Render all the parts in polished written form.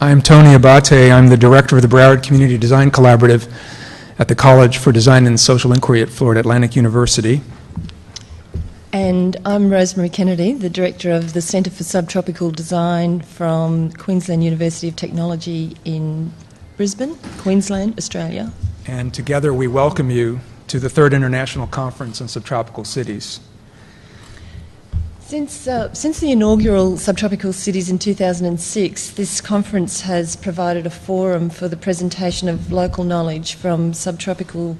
I'm Tony Abate. I'm the director of the Broward Community Design Collaborative at the College for Design and Social Inquiry at Florida Atlantic University. And I'm Rosemary Kennedy, the director of the Centre for Subtropical Design from Queensland University of Technology in Brisbane, Queensland, Australia. And together we welcome you to the third International Conference on Subtropical Cities. Since the inaugural Subtropical Cities in 2006, this conference has provided a forum for the presentation of local knowledge from subtropical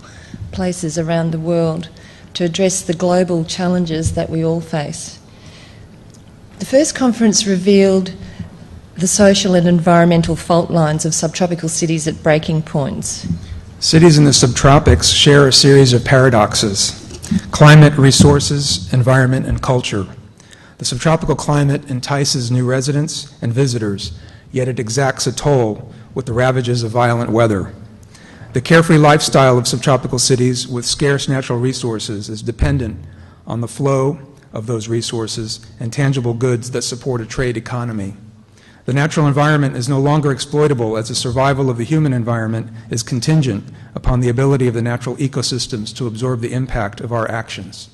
places around the world to address the global challenges that we all face. The first conference revealed the social and environmental fault lines of subtropical cities at breaking points. Cities in the subtropics share a series of paradoxes: climate, resources, environment, and culture. The subtropical climate entices new residents and visitors, yet it exacts a toll with the ravages of violent weather. The carefree lifestyle of subtropical cities with scarce natural resources is dependent on the flow of those resources and tangible goods that support a trade economy. The natural environment is no longer exploitable, as the survival of the human environment is contingent upon the ability of the natural ecosystems to absorb the impact of our actions.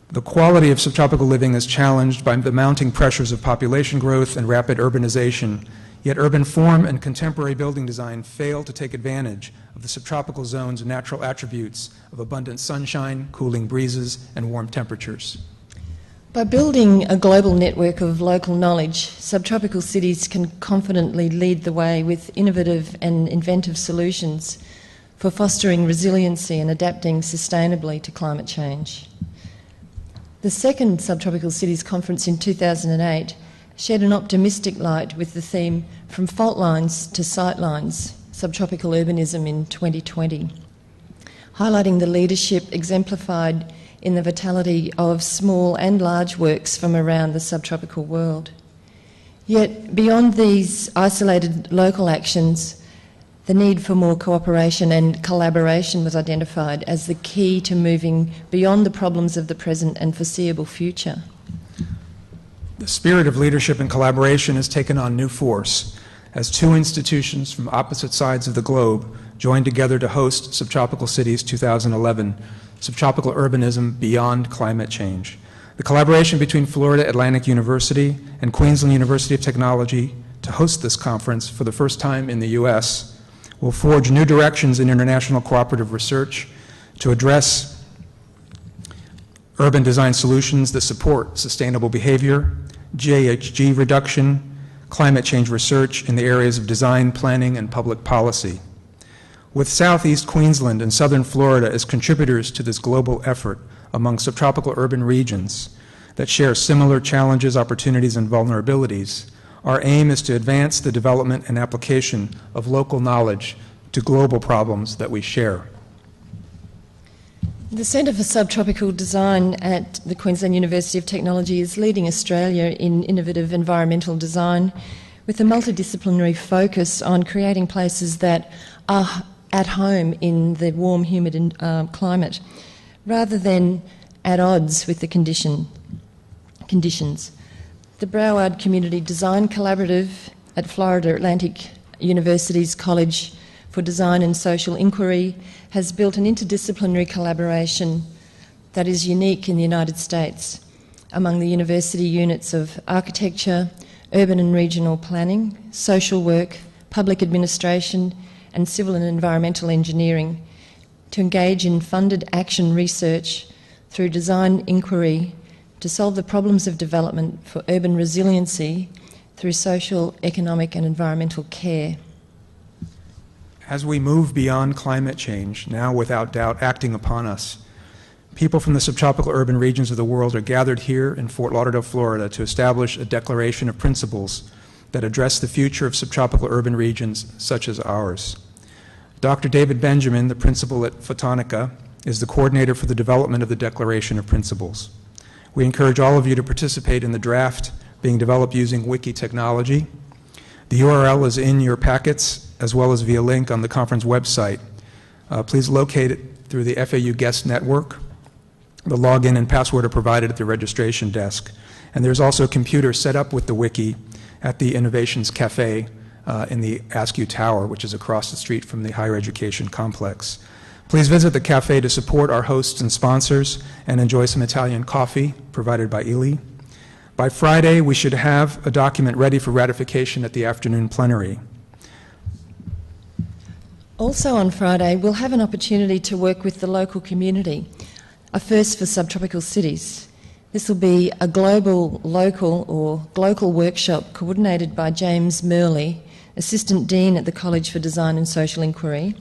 The quality of subtropical living is challenged by the mounting pressures of population growth and rapid urbanization, yet urban form and contemporary building design fail to take advantage of the subtropical zone's natural attributes of abundant sunshine, cooling breezes, and warm temperatures. By building a global network of local knowledge, subtropical cities can confidently lead the way with innovative and inventive solutions for fostering resiliency and adapting sustainably to climate change. The second Subtropical Cities Conference in 2008 shed an optimistic light with the theme From Fault Lines to Sight Lines, Subtropical Urbanism in 2020, highlighting the leadership exemplified in the vitality of small and large works from around the subtropical world. Yet, beyond these isolated local actions, the need for more cooperation and collaboration was identified as the key to moving beyond the problems of the present and foreseeable future. The spirit of leadership and collaboration has taken on new force as two institutions from opposite sides of the globe joined together to host Subtropical Cities 2011, Subtropical Urbanism Beyond Climate Change. The collaboration between Florida Atlantic University and Queensland University of Technology to host this conference for the first time in the U.S. will forge new directions in international cooperative research to address urban design solutions that support sustainable behavior, GHG reduction, climate change research in the areas of design, planning, and public policy. With Southeast Queensland and Southern Florida as contributors to this global effort among subtropical urban regions that share similar challenges, opportunities, and vulnerabilities, our aim is to advance the development and application of local knowledge to global problems that we share. The Centre for Subtropical Design at the Queensland University of Technology is leading Australia in innovative environmental design with a multidisciplinary focus on creating places that are at home in the warm, humid climate, rather than at odds with the conditions. The Broward Community Design Collaborative at Florida Atlantic University's College for Design and Social Inquiry has built an interdisciplinary collaboration that is unique in the United States among the university units of architecture, urban and regional planning, social work, public administration, and civil and environmental engineering to engage in funded action research through design inquiry to solve the problems of development for urban resiliency through social, economic and environmental care. As we move beyond climate change, now without doubt acting upon us, people from the subtropical urban regions of the world are gathered here in Fort Lauderdale, Florida to establish a declaration of principles that address the future of subtropical urban regions such as ours. Dr. David Benjamin, the principal at Photonica, is the coordinator for the development of the Declaration of Principles. We encourage all of you to participate in the draft being developed using wiki technology. The URL is in your packets as well as via link on the conference website. Please locate it through the FAU Guest Network. The login and password are provided at the registration desk. And there's also a computer set up with the wiki at the Innovations Cafe in the Askew Tower, which is across the street from the higher education complex. Please visit the cafe to support our hosts and sponsors and enjoy some Italian coffee provided by Ely. By Friday, we should have a document ready for ratification at the afternoon plenary. Also on Friday, we'll have an opportunity to work with the local community, a first for subtropical cities. This will be a global, local or glocal workshop coordinated by James Murley, Assistant Dean at the College for Design and Social Inquiry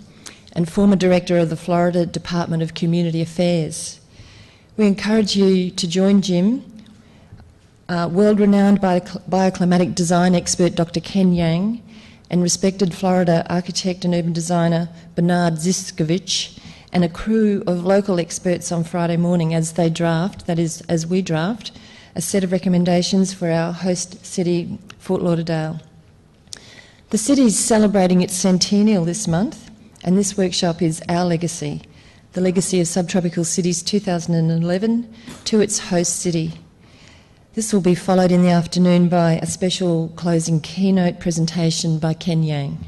and former Director of the Florida Department of Community Affairs. We encourage you to join Jim, world-renowned bioclimatic design expert Dr. Ken Yang, and respected Florida architect and urban designer Bernard Ziskovich, and a crew of local experts on Friday morning as they draft, that is, as we draft, a set of recommendations for our host city, Fort Lauderdale. The city is celebrating its centennial this month, and this workshop is our legacy, the legacy of Subtropical Cities 2011 to its host city. This will be followed in the afternoon by a special closing keynote presentation by Ken Yang.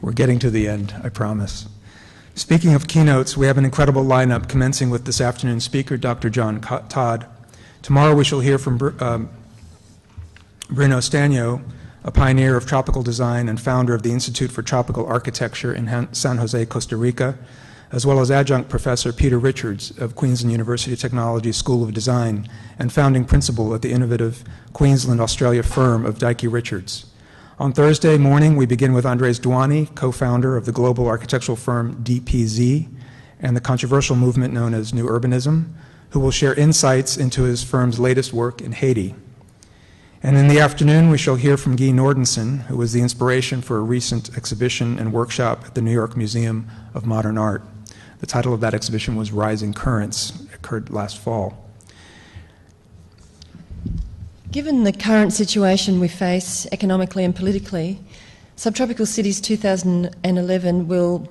We're getting to the end, I promise. Speaking of keynotes, we have an incredible lineup commencing with this afternoon's speaker, Dr. John Todd. Tomorrow we shall hear from Bruno Stagno, a pioneer of tropical design and founder of the Institute for Tropical Architecture in San Jose, Costa Rica, as well as adjunct professor Peter Richards of Queensland University Technology School of Design and founding principal at the innovative Queensland, Australia firm of Dike Richards. On Thursday morning, we begin with Andres Duani, co-founder of the global architectural firm DPZ and the controversial movement known as New Urbanism, who will share insights into his firm's latest work in Haiti. And in the afternoon, we shall hear from Guy Nordenson, who was the inspiration for a recent exhibition and workshop at the New York Museum of Modern Art. The title of that exhibition was Rising Currents. It occurred last fall. Given the current situation we face economically and politically, Subtropical Cities 2011 will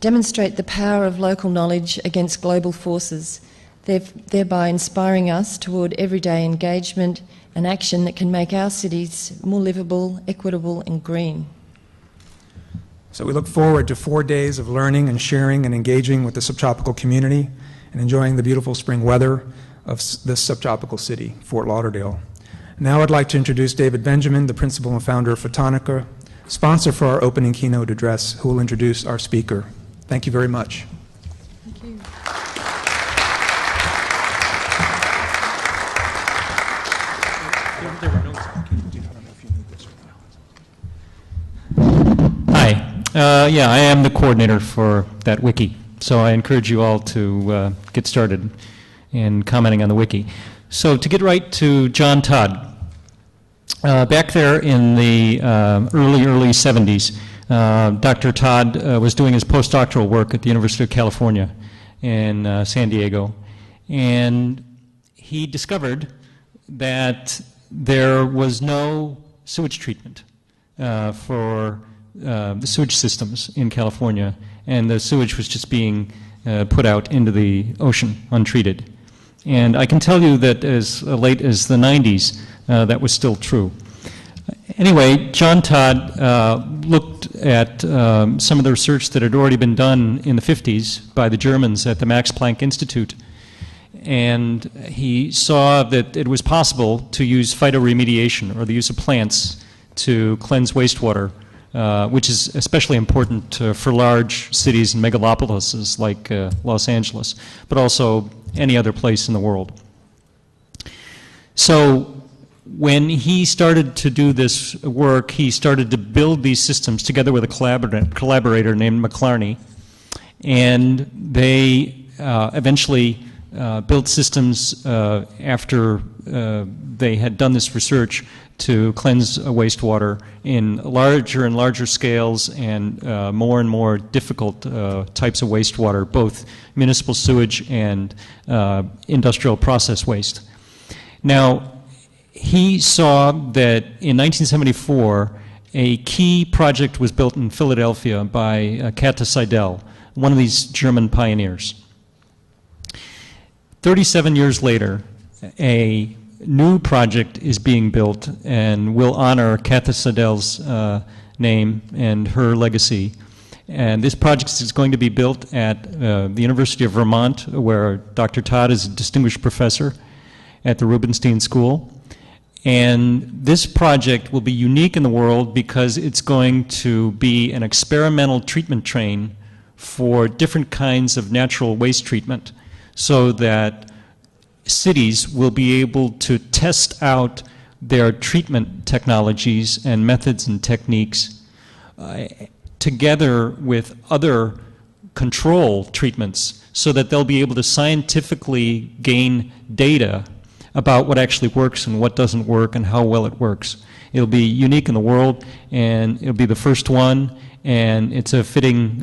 demonstrate the power of local knowledge against global forces, thereby inspiring us toward everyday engagement and action that can make our cities more livable, equitable and green. So we look forward to 4 days of learning and sharing and engaging with the subtropical community and enjoying the beautiful spring weather of this subtropical city, Fort Lauderdale. Now I'd like to introduce David Benjamin, the principal and founder of Photonica, sponsor for our opening keynote address, who will introduce our speaker. Thank you very much. Thank you. Yeah, I am the coordinator for that wiki, so I encourage you all to get started in commenting on the wiki. So to get right to John Todd, back there in the early 70s, Dr. Todd was doing his postdoctoral work at the University of California in San Diego, and he discovered that there was no sewage treatment for the sewage systems in California, and the sewage was just being put out into the ocean untreated. And I can tell you that as late as the 90s, that was still true. Anyway, John Todd looked at some of the research that had already been done in the 50s by the Germans at the Max Planck Institute, and he saw that it was possible to use phytoremediation, or the use of plants, to cleanse wastewater, which is especially important for large cities and megalopolises like Los Angeles, but also any other place in the world. So when he started to do this work, he started to build these systems together with a collaborator named McLarney, and they eventually built systems after they had done this research to cleanse wastewater in larger and larger scales and more difficult types of wastewater, both municipal sewage and industrial process waste. Now, he saw that in 1974, a key project was built in Philadelphia by Kata Seidel, one of these German pioneers. 37 years later, a new project is being built and will honor Katha Sadel's name and her legacy. And this project is going to be built at the University of Vermont, where Dr. Todd is a distinguished professor at the Rubenstein School. And this project will be unique in the world because it's going to be an experimental treatment train for different kinds of natural waste treatment, so that cities will be able to test out their treatment technologies and methods and techniques together with other control treatments, so that they'll be able to scientifically gain data about what actually works and what doesn't work and how well it works. It'll be unique in the world, and it'll be the first one, and it's a fitting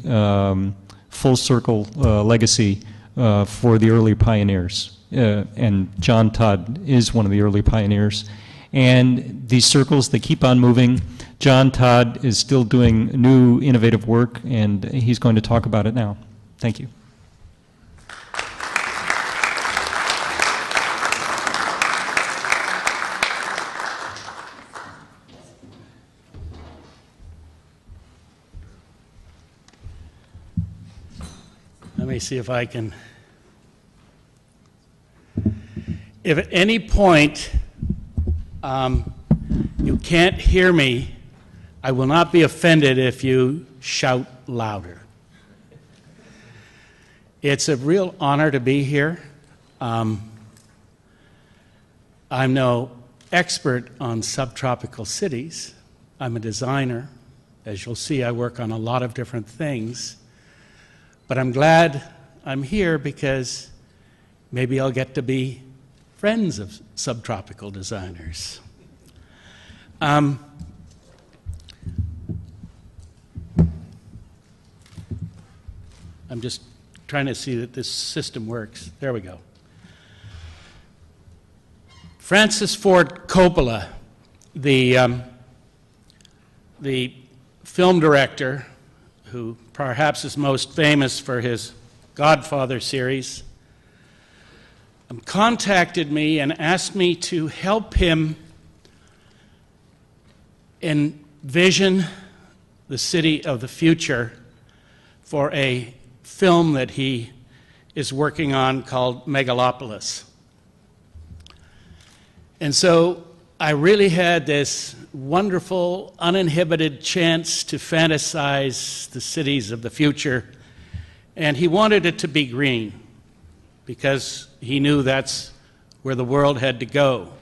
full circle legacy for the early pioneers. And John Todd is one of the early pioneers. And these circles, they keep on moving. John Todd is still doing new innovative work, and he's going to talk about it now. Thank you. Let me see if I can. If at any point you can't hear me, I will not be offended if you shout louder. It's a real honor to be here. I'm no expert on subtropical cities. I'm a designer. As you'll see, I work on a lot of different things. But I'm glad I'm here because maybe I'll get to be friends of subtropical designers. I'm just trying to see that this system works. There we go. Francis Ford Coppola, the film director, who perhaps is most famous for his Godfather series, contacted me and asked me to help him envision the city of the future for a film that he is working on called Megalopolis. And so I really had this wonderful, uninhibited chance to fantasize the cities of the future. And he wanted it to be green because he knew that's where the world had to go.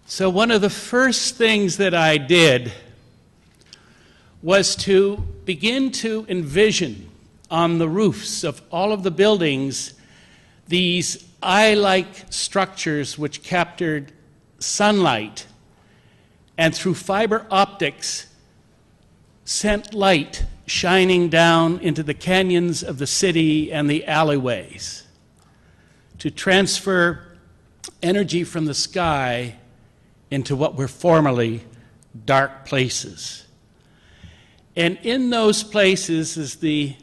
So one of the first things that I did was to begin to envision on the roofs of all of the buildings these eye-like structures which captured sunlight and through fiber optics sent light shining down into the canyons of the city and the alleyways to transfer energy from the sky into what were formerly dark places. And in those places, as the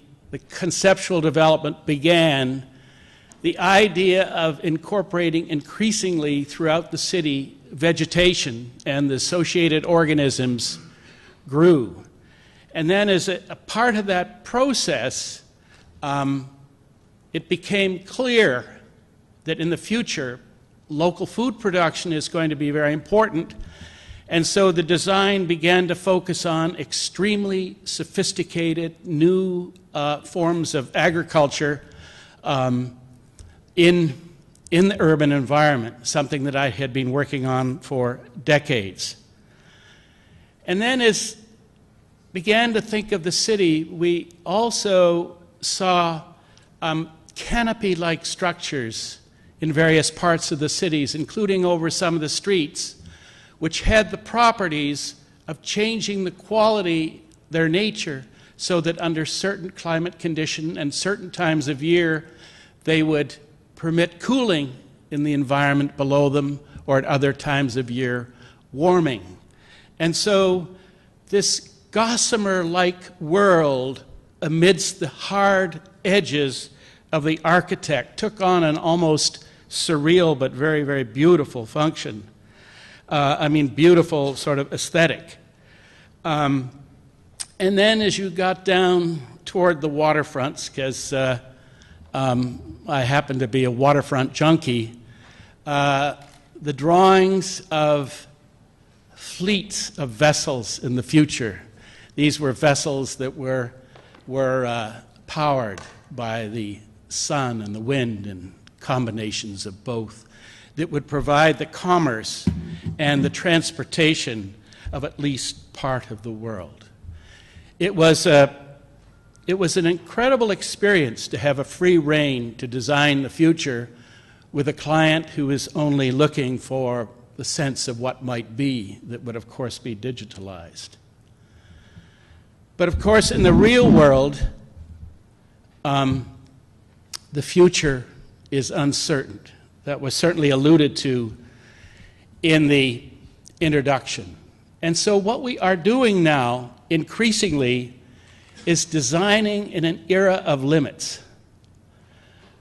conceptual development began, the idea of incorporating increasingly throughout the city vegetation and the associated organisms grew. And then as a part of that process, it became clear that in the future, local food production is going to be very important. And so the design began to focus on extremely sophisticated new forms of agriculture in the urban environment, something that I had been working on for decades. And then as began to think of the city, we also saw canopy-like structures in various parts of the cities, including over some of the streets, which had the properties of changing the quality, their nature, so that under certain climate condition and certain times of year, they would permit cooling in the environment below them, or at other times of year, warming. And so this gossamer-like world amidst the hard edges of the architect took on an almost surreal but very, very beautiful function. Beautiful sort of aesthetic. And then as you got down toward the waterfronts, because I happen to be a waterfront junkie, the drawings of fleets of vessels in the future. These were vessels that were powered by the sun and the wind and combinations of both, that would provide the commerce and the transportation of at least part of the world. It was an incredible experience to have a free rein to design the future with a client who is only looking for the sense of what might be that would, of course, be digitalized. But, of course, in the real world, the future is uncertain. That was certainly alluded to in the introduction. And so what we are doing now, increasingly, is designing in an era of limits.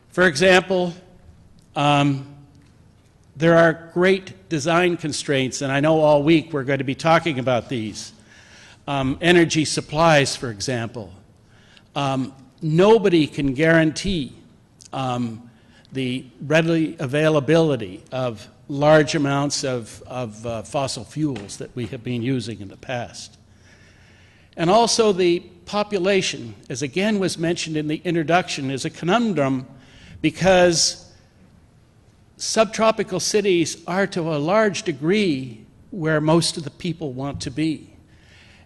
For example, there are great design constraints, and I know all week we're going to be talking about these. Energy supplies, for example. Nobody can guarantee the readily availability of large amounts of fossil fuels that we have been using in the past. And also the population, as again was mentioned in the introduction, is a conundrum because subtropical cities are to a large degree where most of the people want to be.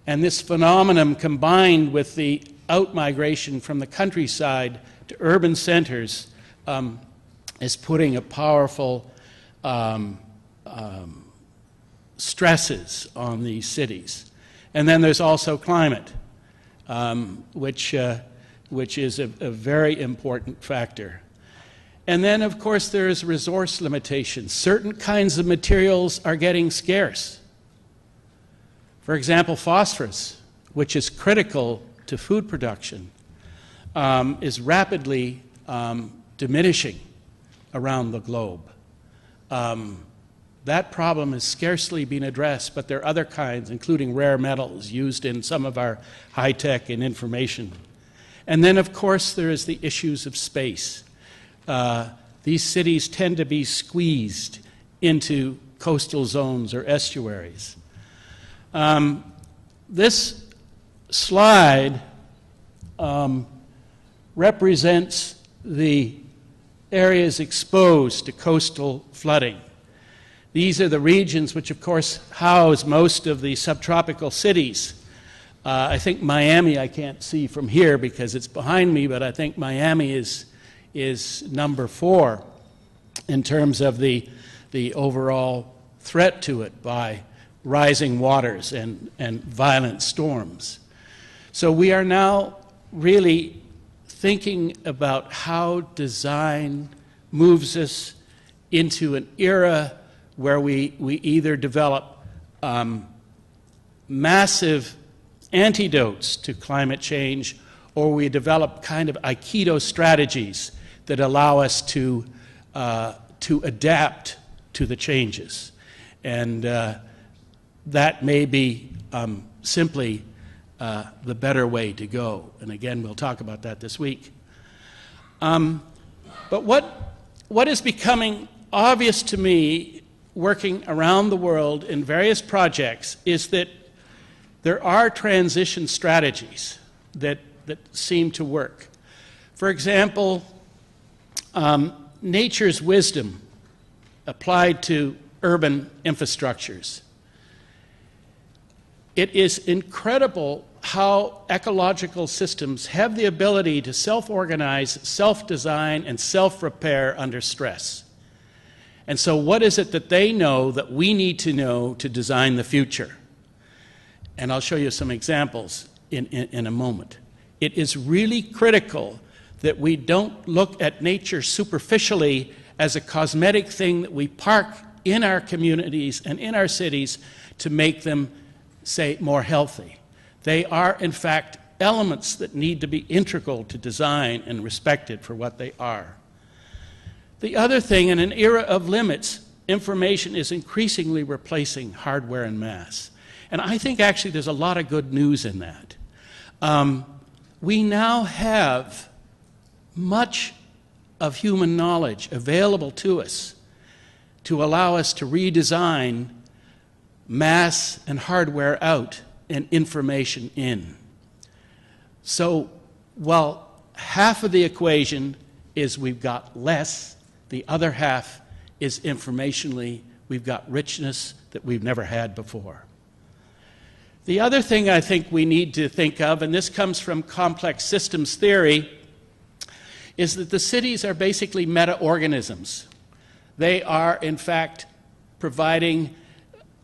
And this phenomenon, combined with the outmigration from the countryside to urban centers, is putting a powerful stresses on these cities. And then there's also climate, which is a very important factor. And then, of course, there is resource limitations. Certain kinds of materials are getting scarce. For example, phosphorus, which is critical to food production, is rapidly diminishing around the globe. That problem has scarcely been addressed, but there are other kinds, including rare metals, used in some of our high-tech and information. And then, of course, there is the issues of space. These cities tend to be squeezed into coastal zones or estuaries. This slide represents the areas exposed to coastal flooding. These are the regions which, of course, house most of the subtropical cities. I think Miami, I can't see from here because it's behind me, but I think Miami is number 4 in terms of the overall threat to it by rising waters and violent storms. So we are now really thinking about how design moves us into an era where we either develop massive antidotes to climate change, or we develop kind of Aikido strategies that allow us to adapt to the changes. And that may be simply the better way to go. And again, we'll talk about that this week. But what is becoming obvious to me, working around the world in various projects, is that there are transition strategies that seem to work. For example, nature's wisdom applied to urban infrastructures. It is incredible how ecological systems have the ability to self-organize, self-design, and self-repair under stress. And so what is it that they know that we need to know to design the future? And I'll show you some examples in a moment. It is really critical that we don't look at nature superficially as a cosmetic thing that we park in our communities and in our cities to make them, say, more healthy. They are, in fact, elements that need to be integral to design and respected for what they are. The other thing, in an era of limits, information is increasingly replacing hardware en masse. And I think actually there's a lot of good news in that. We now have much of human knowledge available to us to allow us to redesign mass and hardware out and information in. So while half of the equation is we've got less, the other half is informationally we've got richness that we've never had before. The other thing I think we need to think of, and this comes from complex systems theory, is that the cities are basically meta-organisms. They are, in fact, providing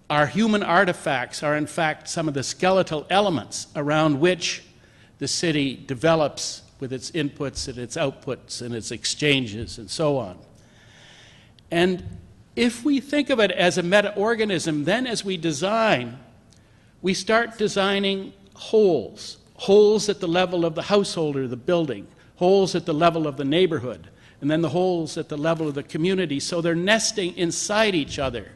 our human artifacts are, in fact, some of the skeletal elements around which the city develops with its inputs and its outputs and its exchanges and so on. And if we think of it as a meta-organism, then as we design, we start designing wholes at the level of the household or the building, holes at the level of the neighborhood, and then the holes at the level of the community. So they're nesting inside each other,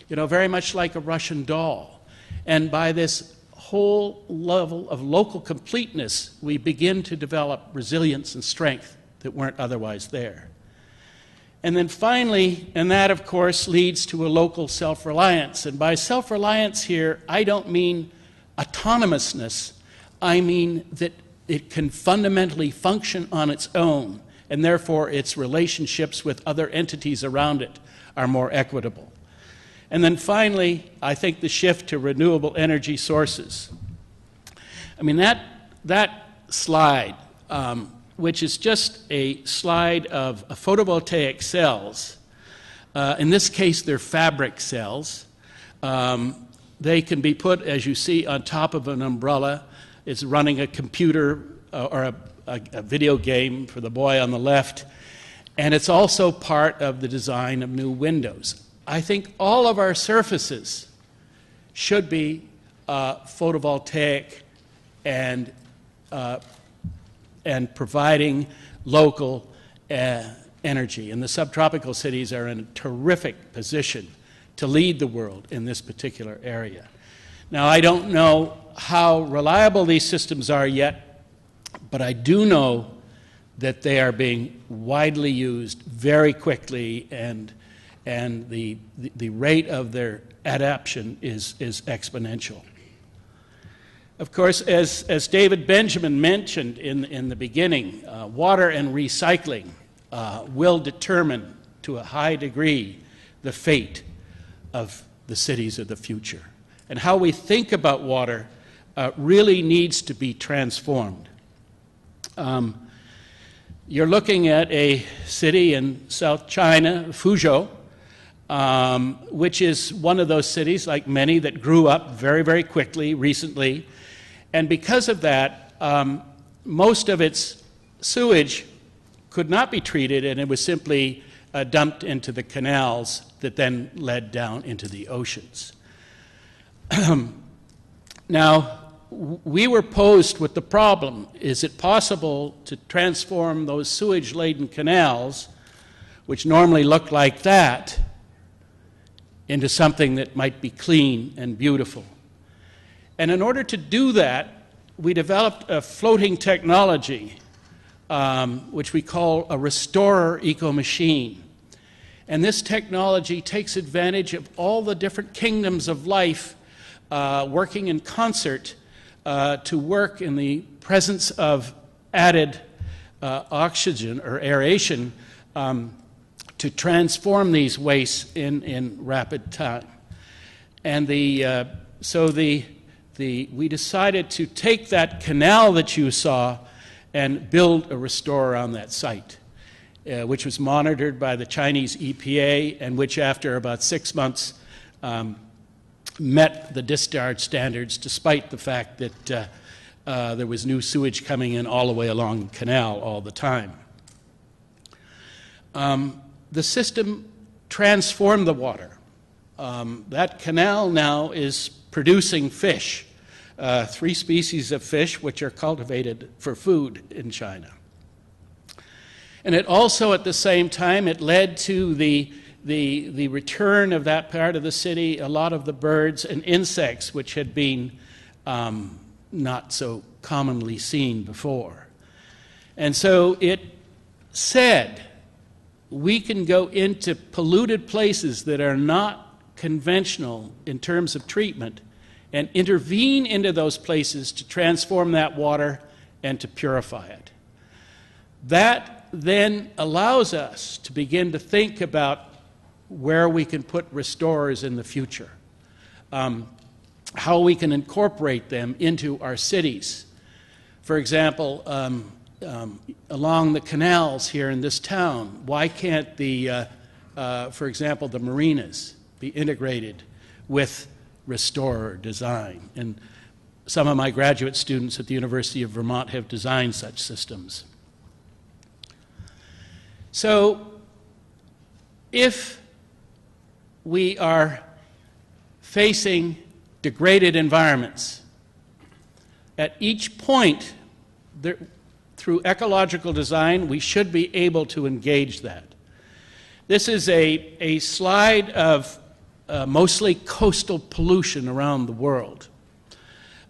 very much like a Russian doll. And by this whole level of local completeness, we begin to develop resilience and strength that weren't otherwise there. And then finally, and that of course leads to a local self-reliance. And by self-reliance here, I don't mean autonomousness. I mean that it can fundamentally function on its own, and therefore its relationships with other entities around it are more equitable. And then finally, I think the shift to renewable energy sources. I mean, that slide, which is just a slide of photovoltaic cells. In this case, they're fabric cells. They can be put, as you see, on top of an umbrella. It's running a computer or a video game for the boy on the left. And it's also part of the design of new windows. I think all of our surfaces should be photovoltaic and providing local energy. And the subtropical cities are in a terrific position to lead the world in this particular area. Now, I don't know how reliable these systems are yet, but I do know that they are being widely used very quickly, and the rate of their adoption is exponential. Of course, as David Benjamin mentioned in the beginning, water and recycling will determine to a high degree the fate of the cities of the future. And how we think about water really needs to be transformed. You're looking at a city in South China, Fuzhou, which is one of those cities, like many, that grew up very, very quickly recently. And because of that, most of its sewage could not be treated, and it was simply dumped into the canals that then led down into the oceans. Now, we were posed with the problem, is it possible to transform those sewage-laden canals, which normally look like that, into something that might be clean and beautiful? And in order to do that, we developed a floating technology, which we call a restorer eco-machine. And this technology takes advantage of all the different kingdoms of life working in concert to work in the presence of added oxygen or aeration to transform these wastes in rapid time. And we decided to take that canal that you saw and build a restorer on that site, which was monitored by the Chinese EPA, and which after about 6 months met the discharge standards, despite the fact that there was new sewage coming in all the way along the canal all the time. The system transformed the water. That canal now is producing fish, 3 species of fish which are cultivated for food in China. And it also, at the same time, it led to the return of that part of the city, a lot of the birds and insects which had been not so commonly seen before. And so it said, we can go into polluted places that are not conventional in terms of treatment and intervene into those places to transform that water and to purify it. That then allows us to begin to think about where we can put restorers in the future, how we can incorporate them into our cities. For example, along the canals here in this town, why can't for example, the marinas be integrated with restorer design? And some of my graduate students at the University of Vermont have designed such systems. So, if we are facing degraded environments, at each point through ecological design, we should be able to engage that. This is a slide of mostly coastal pollution around the world.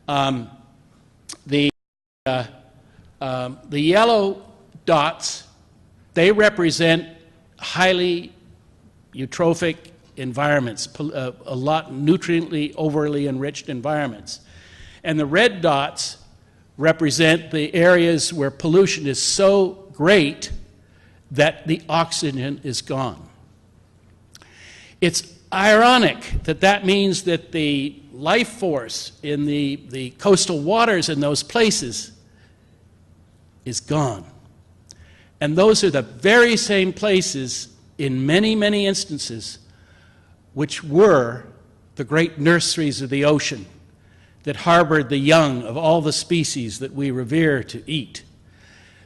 The yellow dots, they represent highly eutrophic environments, a lot nutriently overly enriched environments. And the red dots represent the areas where pollution is so great that the oxygen is gone. It's ironic that that means that the life force in the coastal waters in those places is gone. And those are the very same places, in many, many instances, which were the great nurseries of the ocean that harbored the young of all the species that we revere to eat.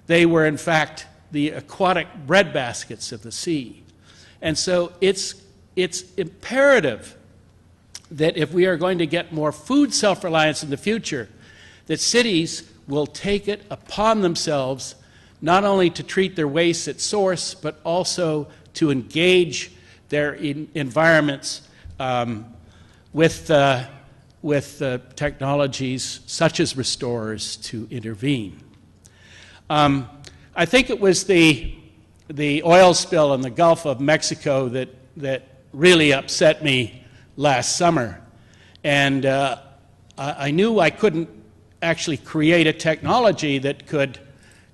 They were, in fact, the aquatic breadbaskets of the sea. And so it's imperative that if we are going to get more food self-reliance in the future, that cities will take it upon themselves not only to treat their wastes at source, but also to engage their environments with technologies such as restorers to intervene. I think it was the oil spill in the Gulf of Mexico that really upset me last summer. And I knew I couldn't actually create a technology that could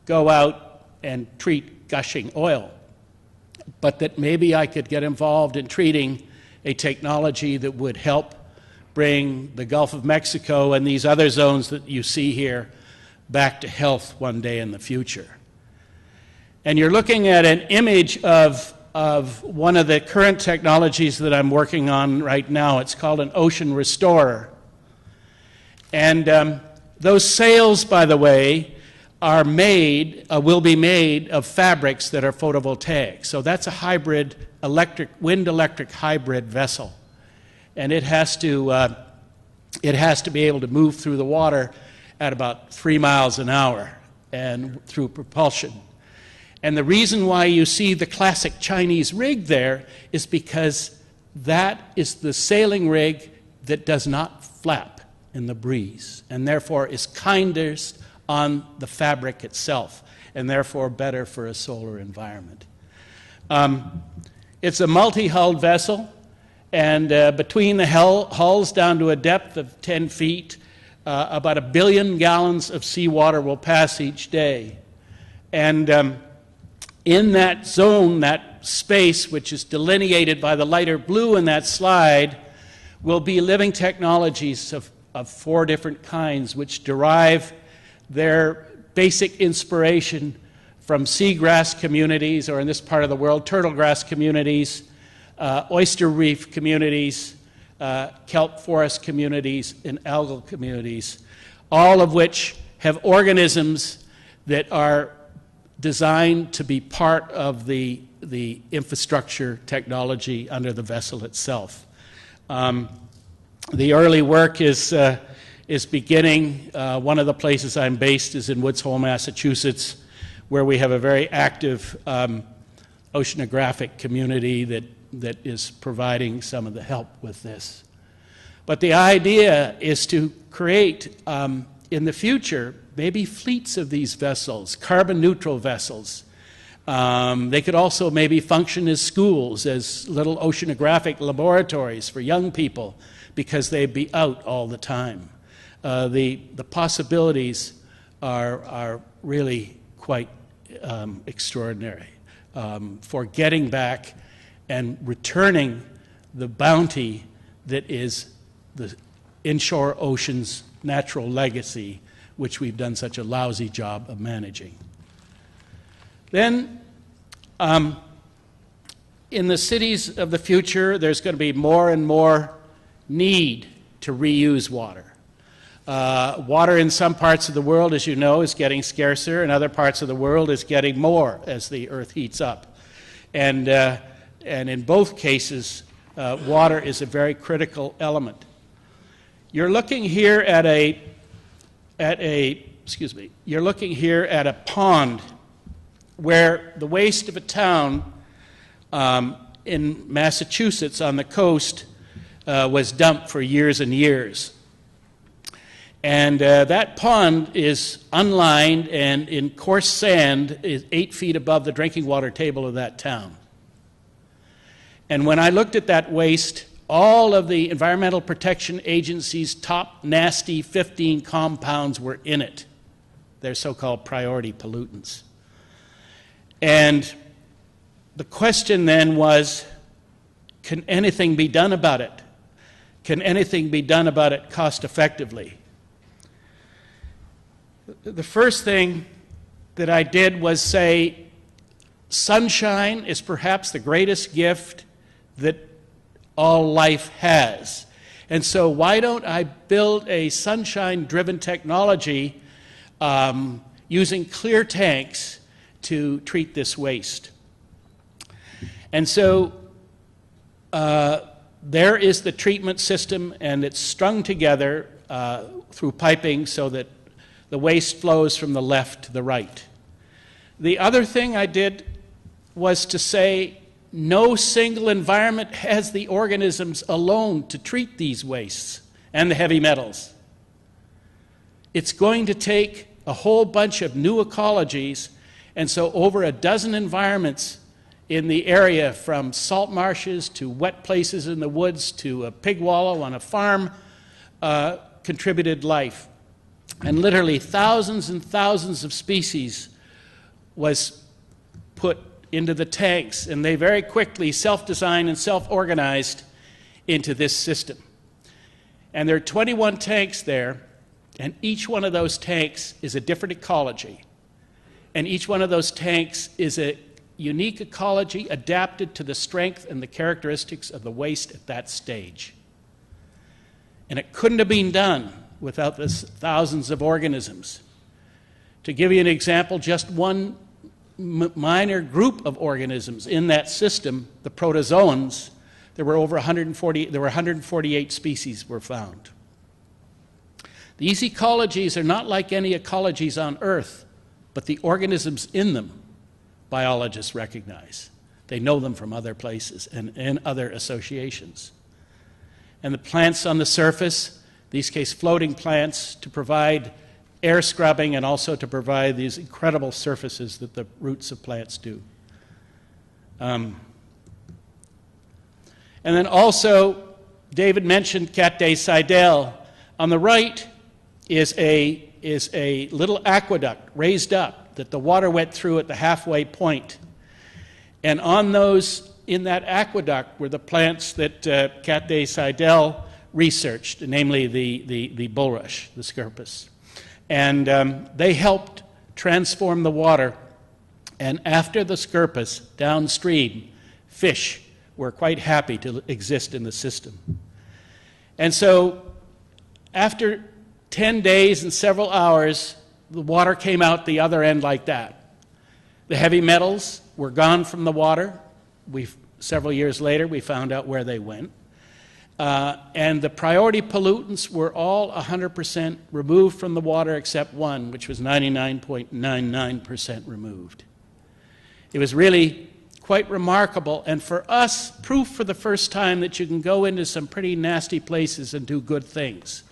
go out and treat gushing oil, but that maybe I could get involved in treating a technology that would help bring the Gulf of Mexico and these other zones that you see here back to health one day in the future. And you're looking at an image of one of the current technologies that I'm working on right now. It's called an ocean restorer. And those sails, by the way, will be made of fabrics that are photovoltaic. So that's a hybrid wind-electric hybrid vessel. And it has to be able to move through the water at about 3 miles an hour and through propulsion. And the reason why you see the classic Chinese rig there is because that is the sailing rig that does not flap in the breeze, and therefore is kindest on the fabric itself, and therefore better for a solar environment. It's a multi-hulled vessel, and between the hulls down to a depth of 10 feet, about 1 billion gallons of seawater will pass each day. And in that zone, that space, which is delineated by the lighter blue in that slide, will be living technologies of 4 different kinds, which derive their basic inspiration from seagrass communities, or in this part of the world, turtle grass communities, oyster reef communities, kelp forest communities, and algal communities, all of which have organisms that are designed to be part of the infrastructure technology under the vessel itself. The early work is beginning. One of the places I'm based is in Woods Hole, Massachusetts, where we have a very active oceanographic community that is providing some of the help with this. But the idea is to create, in the future, maybe fleets of these vessels, carbon-neutral vessels. They could also maybe function as schools, as little oceanographic laboratories for young people, because they'd be out all the time. The possibilities are really quite extraordinary for getting back and returning the bounty that is the inshore ocean's natural legacy, which we've done such a lousy job of managing. Then, in the cities of the future, there's going to be more and more need to reuse water. Water in some parts of the world, as you know, is getting scarcer. In other parts of the world, is getting more as the earth heats up. And in both cases, water is a very critical element. You're looking here at a pond where the waste of a town in Massachusetts on the coast was dumped for years and years. And that pond is unlined and in coarse sand is 8 feet above the drinking water table of that town. And when I looked at that waste, all of the Environmental Protection Agency's top nasty 15 compounds were in it. They're so-called priority pollutants. And the question then was, can anything be done about it? Can anything be done about it cost effectively? The first thing that I did was say, sunshine is perhaps the greatest gift that all life has. And so why don't I build a sunshine-driven technology using clear tanks to treat this waste? And so there is the treatment system, and it's strung together through piping so that the waste flows from the left to the right. The other thing I did was to say no single environment has the organisms alone to treat these wastes and the heavy metals. It's going to take a whole bunch of new ecologies, and so over a dozen environments in the area, from salt marshes to wet places in the woods to a pig wallow on a farm, contributed life. And literally thousands and thousands of species was put into the tanks, and they very quickly self-designed and self-organized into this system. And there are 21 tanks there, and each one of those tanks is a different ecology. And each one of those tanks is a unique ecology adapted to the strength and the characteristics of the waste at that stage. And it couldn't have been done without this thousands of organisms. To give you an example, just one minor group of organisms in that system, the protozoans, there were 148 species were found. These ecologies are not like any ecologies on Earth, but the organisms in them, biologists recognize. They know them from other places and other associations. And the plants on the surface, these case floating plants, to provide air scrubbing and also to provide these incredible surfaces that the roots of plants do. And then also, David mentioned Cat-Day Seidel. On the right is a little aqueduct raised up that the water went through at the halfway point. And on those, in that aqueduct, were the plants that Cat-Day Seidel researched, namely the bulrush, the scirpus. And they helped transform the water. And after the scirpus, downstream, fish were quite happy to exist in the system. And so after 10 days and several hours, the water came out the other end like that. The heavy metals were gone from the water. Several years later, we found out where they went. and the priority pollutants were all 100% removed from the water except one, which was 99.99% removed. It was really quite remarkable, and for us, proof for the first time that you can go into some pretty nasty places and do good things,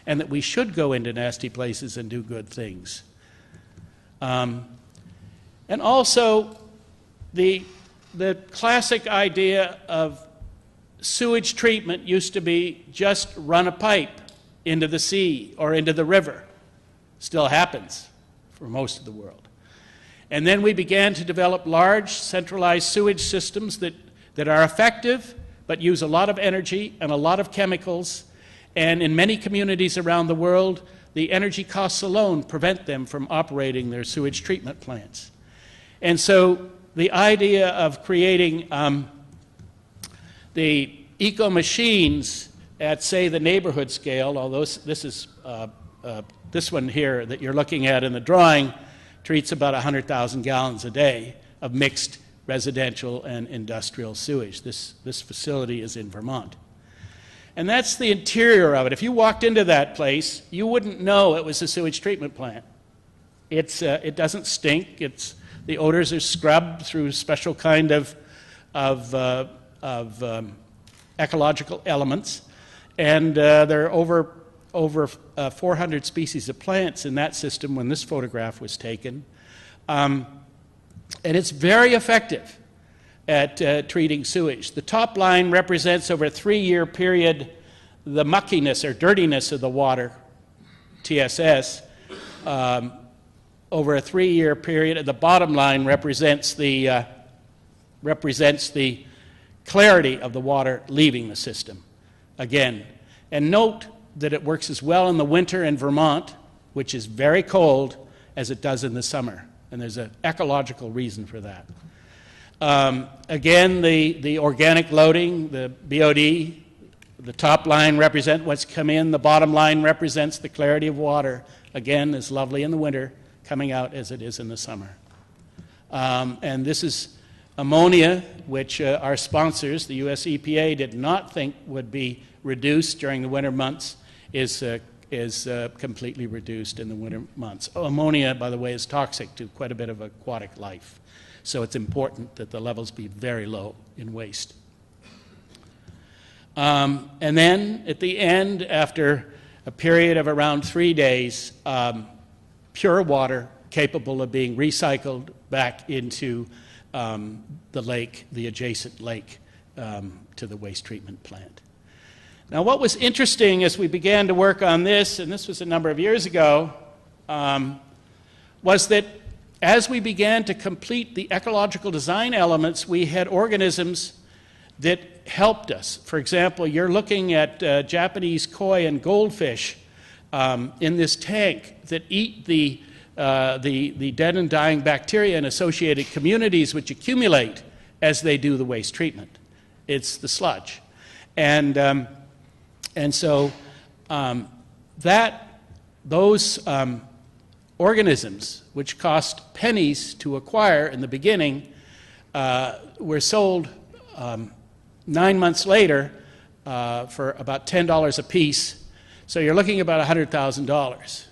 and that we should go into nasty places and do good things. And also, the classic idea of sewage treatment used to be just run a pipe into the sea or into the river. Still happens for most of the world. And then we began to develop large centralized sewage systems that are effective but use a lot of energy and a lot of chemicals. And in many communities around the world, the energy costs alone prevent them from operating their sewage treatment plants. And so the idea of creating the eco-machines at, say, the neighborhood scale, although this is this one here that you're looking at in the drawing, treats about 100,000 gallons a day of mixed residential and industrial sewage. This facility is in Vermont. And that's the interior of it. If you walked into that place, you wouldn't know it was a sewage treatment plant. It doesn't stink. The odors are scrubbed through special kind of ecological elements. And there are over 400 species of plants in that system when this photograph was taken. And it's very effective at treating sewage. The top line represents over a 3-year period the muckiness or dirtiness of the water, TSS, over a 3-year period. And the bottom line represents the clarity of the water leaving the system, again. And note that it works as well in the winter in Vermont, which is very cold, as it does in the summer. And there's an ecological reason for that. Again, the organic loading, the BOD, the top line represents what's come in. The bottom line represents the clarity of water. Again, it's lovely in the winter, coming out as it is in the summer. And this is ammonia, which our sponsors, the US EPA, did not think would be reduced during the winter months, is completely reduced in the winter months. Ammonia, by the way, is toxic to quite a bit of aquatic life. So it's important that the levels be very low in waste. And then at the end, after a period of around 3 days, pure water capable of being recycled back into the lake, the adjacent lake, to the waste treatment plant. Now, what was interesting as we began to work on this, and this was a number of years ago, was that as we began to complete the ecological design elements, we had organisms that helped us. For example, you're looking at Japanese koi and goldfish in this tank that eat the dead and dying bacteria in associated communities which accumulate as they do the waste treatment. It's the sludge. And so those organisms, which cost pennies to acquire in the beginning, were sold 9 months later for about $10 a piece. So you're looking at about $100,000.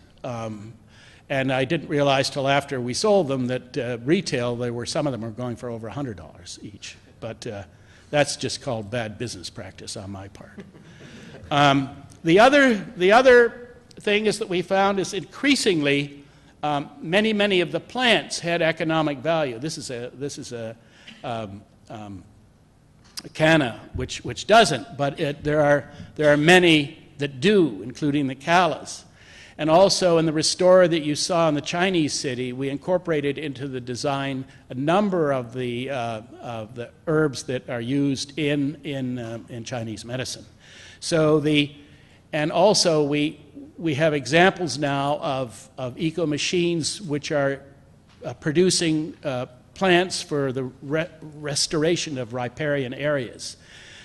And I didn't realize till after we sold them that retail, some of them were going for over $100 each. But that's just called bad business practice on my part. The other thing is that we found is increasingly many of the plants had economic value. This is a canna which doesn't, but there are many that do, including the callas. And also in the restorer that you saw in the Chinese city, we incorporated into the design a number of the herbs that are used in Chinese medicine. And also we have examples now of eco-machines which are producing plants for the restoration of riparian areas.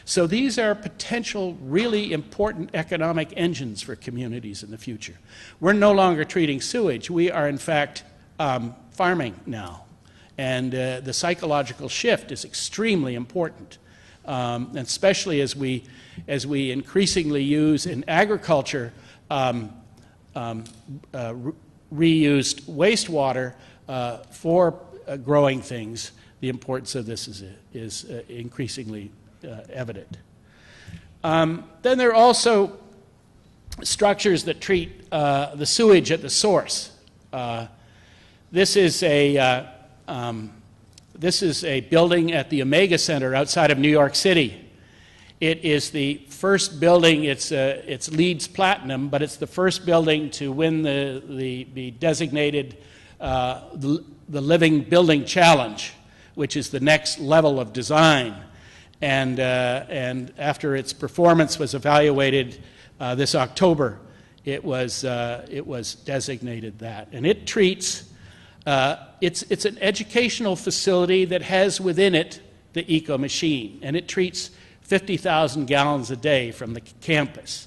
So these are potential really important economic engines for communities in the future. We're no longer treating sewage. We are, in fact, farming now. And the psychological shift is extremely important and especially as we increasingly use in agriculture reused wastewater for growing things, the importance of this is increasingly evident. Then there are also structures that treat the sewage at the source. This is a building at the Omega Center outside of New York City. It is the first building. It's LEED's Platinum, but it's the first building to win the designated the Living Building Challenge, which is the next level of design. And after its performance was evaluated this October, it was designated that. And it treats. It's an educational facility that has within it the eco machine, and it treats 50,000 gallons a day from the campus.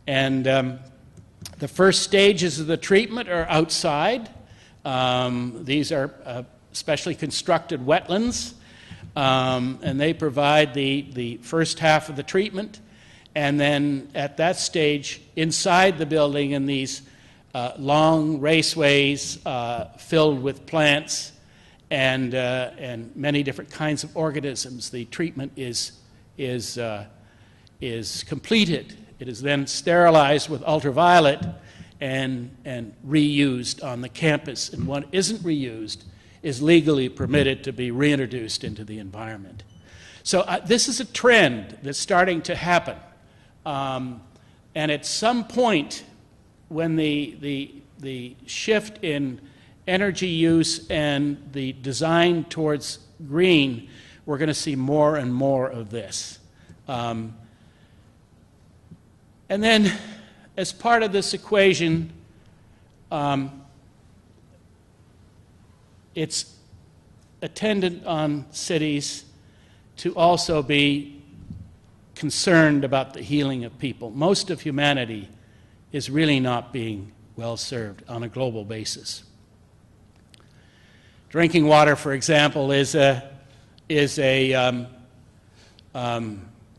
And the first stages of the treatment are outside. These are specially constructed wetlands, and they provide the first half of the treatment. And then at that stage, inside the building in these long raceways filled with plants and many different kinds of organisms, the treatment is completed. It is then sterilized with ultraviolet and reused on the campus. And what isn't reused is legally permitted to be reintroduced into the environment. So this is a trend that's starting to happen. And at some point, when the shift in energy use and the design towards green, we're going to see more and more of this. And then, as part of this equation, it's attendant on cities to also be concerned about the healing of people. Most of humanity is really not being well served on a global basis. Drinking water, for example, is a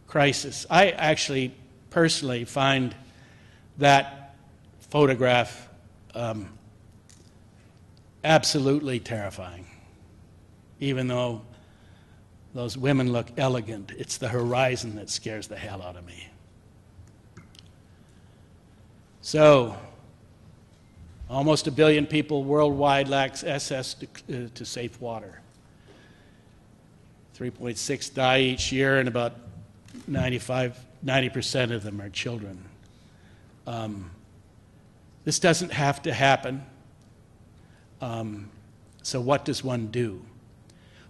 crisis. I actually personally find that photograph absolutely terrifying. Even though those women look elegant, it's the horizon that scares the hell out of me. So, almost 1 billion people worldwide lack access to safe water. 3.6 die each year, and about 90% of them are children. This doesn't have to happen. So what does one do?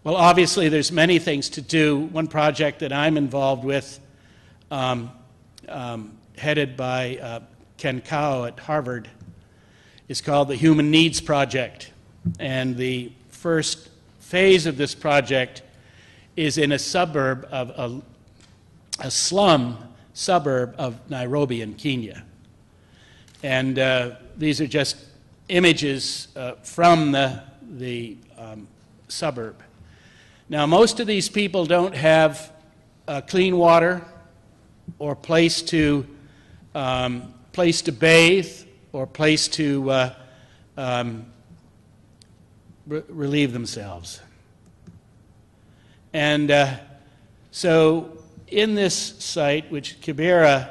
Well, obviously, there's many things to do. One project that I'm involved with, headed by Ken Kao at Harvard, is called the Human Needs Project. And the first phase of this project is in a suburb of a slum suburb of Nairobi in Kenya. And these are just images from the suburb. Now, most of these people don't have clean water or place to bathe or place to relieve themselves. And so in this site, which Kibera,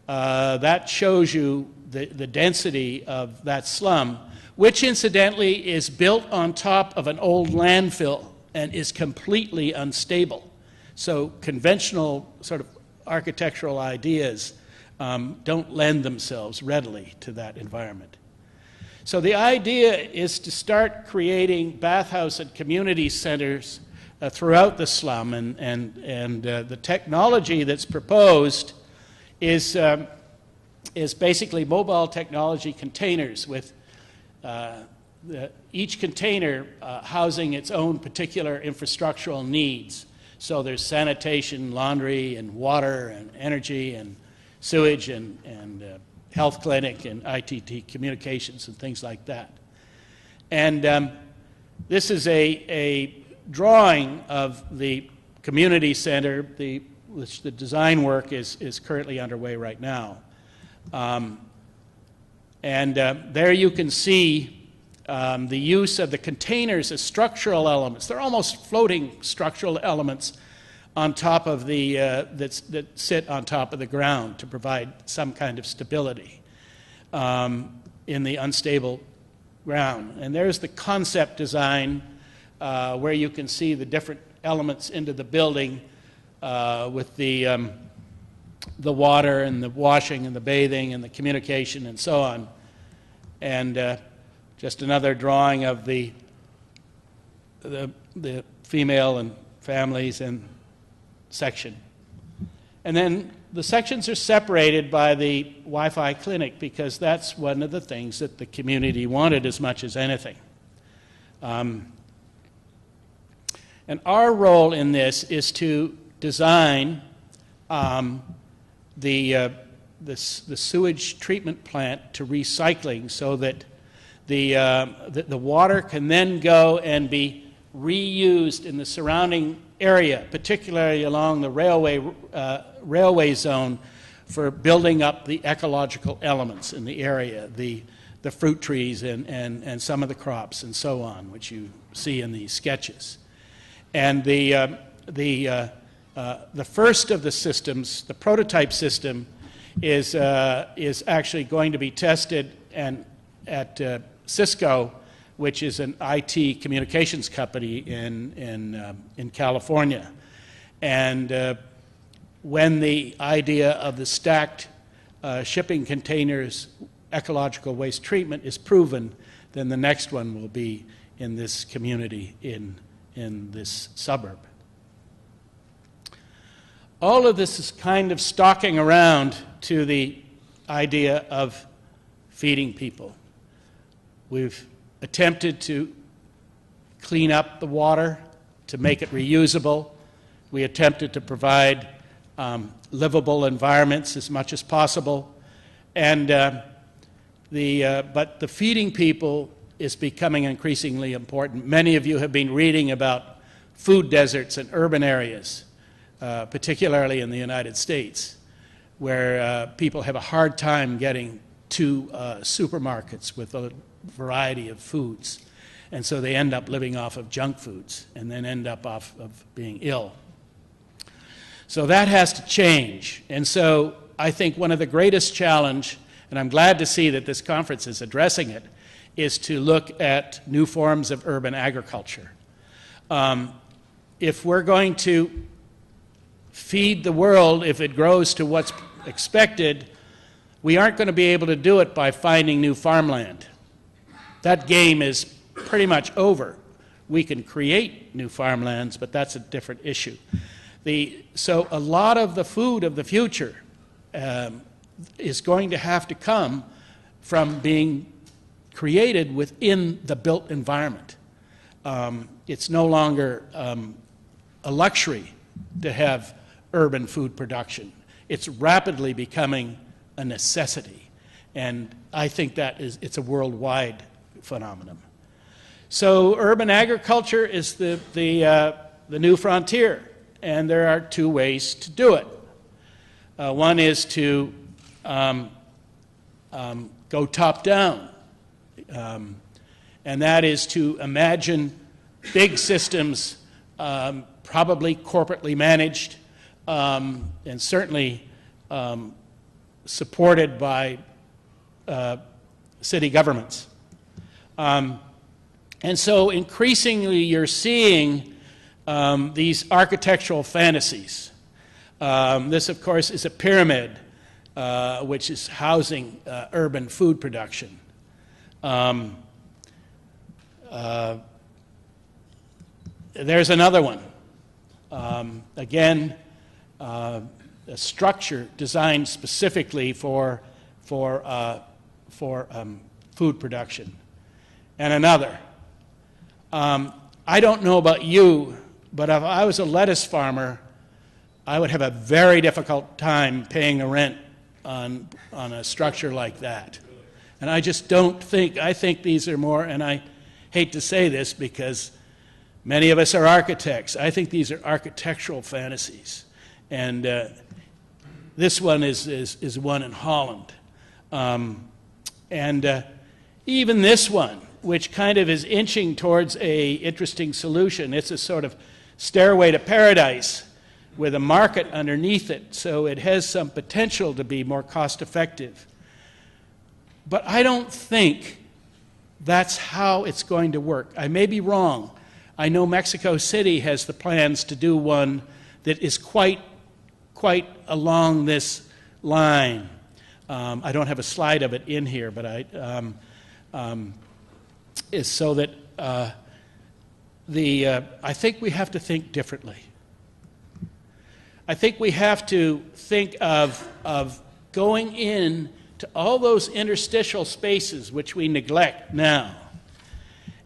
that shows you the density of that slum, which incidentally is built on top of an old landfill and is completely unstable. So conventional sort of architectural ideas don't lend themselves readily to that environment. So the idea is to start creating bathhouse and community centers throughout the slum, and the technology that's proposed is basically mobile technology containers with each container housing its own particular infrastructural needs. So there's sanitation, laundry, and water, and energy, and sewage, and health clinic, and ITT communications, and things like that. And this is a drawing of the community center, which the design work is currently underway right now. There you can see the use of the containers as structural elements. They're almost floating structural elements on top of that sit on top of the ground to provide some kind of stability in the unstable ground. And there's the concept design where you can see the different elements into the building with the water and the washing and the bathing and the communication and so on. And just another drawing of the female and families and section. And then the sections are separated by the Wi-Fi clinic because that's one of the things that the community wanted as much as anything. And our role in this is to design the sewage treatment plant to recycling so that the water can then go and be reused in the surrounding area, particularly along the railway zone, for building up the ecological elements in the area, the fruit trees and some of the crops and so on, which you see in these sketches. And the first of the systems, the prototype system, is actually going to be tested at Cisco, which is an IT communications company in California. And when the idea of the stacked shipping containers ecological waste treatment is proven, then the next one will be in this community in this suburb. All of this is kind of stalking around to the idea of feeding people. We've attempted to clean up the water, to make it reusable. We attempted to provide livable environments as much as possible. And but the feeding people is becoming increasingly important. Many of you have been reading about food deserts in urban areas, particularly in the United States, where people have a hard time getting to supermarkets with a variety of foods. And so they end up living off of junk foods and then end up off of being ill. So that has to change. And so I think one of the greatest challenge, and I'm glad to see that this conference is addressing it, is to look at new forms of urban agriculture. If we're going to feed the world, if it grows to what's expected, we aren't going to be able to do it by finding new farmland. That game is pretty much over. We can create new farmlands, but that's a different issue. So a lot of the food of the future is going to have to come from being created within the built environment. It's no longer a luxury to have urban food production. It's rapidly becoming a necessity, and I think it's a worldwide phenomenon. So urban agriculture is the new frontier, and there are two ways to do it. One is to go top down, and that is to imagine big systems, probably corporately managed, and certainly supported by city governments. And so increasingly you're seeing these architectural fantasies. This, of course, is a pyramid, which is housing urban food production. There's another one. Again, a structure designed specifically for food production. And another. I don't know about you, but if I was a lettuce farmer, I would have a very difficult time paying a rent on a structure like that. And I just don't think, I think these are more, and I hate to say this because Many of us are architects. I think these are architectural fantasies. And this one is one in Holland. Even this one, which kind of is inching towards a interesting solution, it's a sort of stairway to paradise with a market underneath it, so it has some potential to be more cost effective. But I don't think that's how it's going to work. I may be wrong. I know Mexico City has the plans to do one that is quite along this line. I don't have a slide of it in here, but is so that I think we have to think differently. I think we have to think of going in to all those interstitial spaces which we neglect now,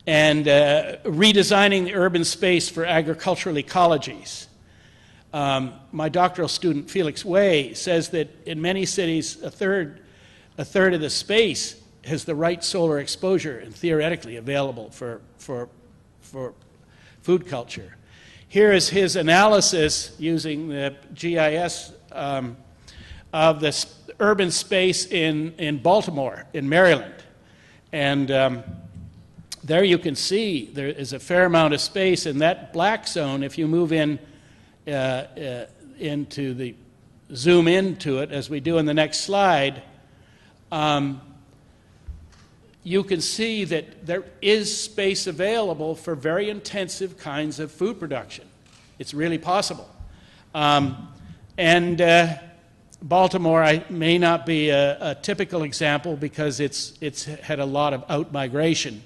and redesigning the urban space for agricultural ecologies. My doctoral student, Felix Way, says that in many cities, a third of the space has the right solar exposure and theoretically available for food culture. Here is his analysis using the GIS of this urban space in Baltimore, in Maryland. And there you can see there is a fair amount of space in that black zone. If you move in zoom into it, as we do in the next slide, you can see that there is space available for very intensive kinds of food production. It's really possible. Baltimore may not be a typical example because it's had a lot of out-migration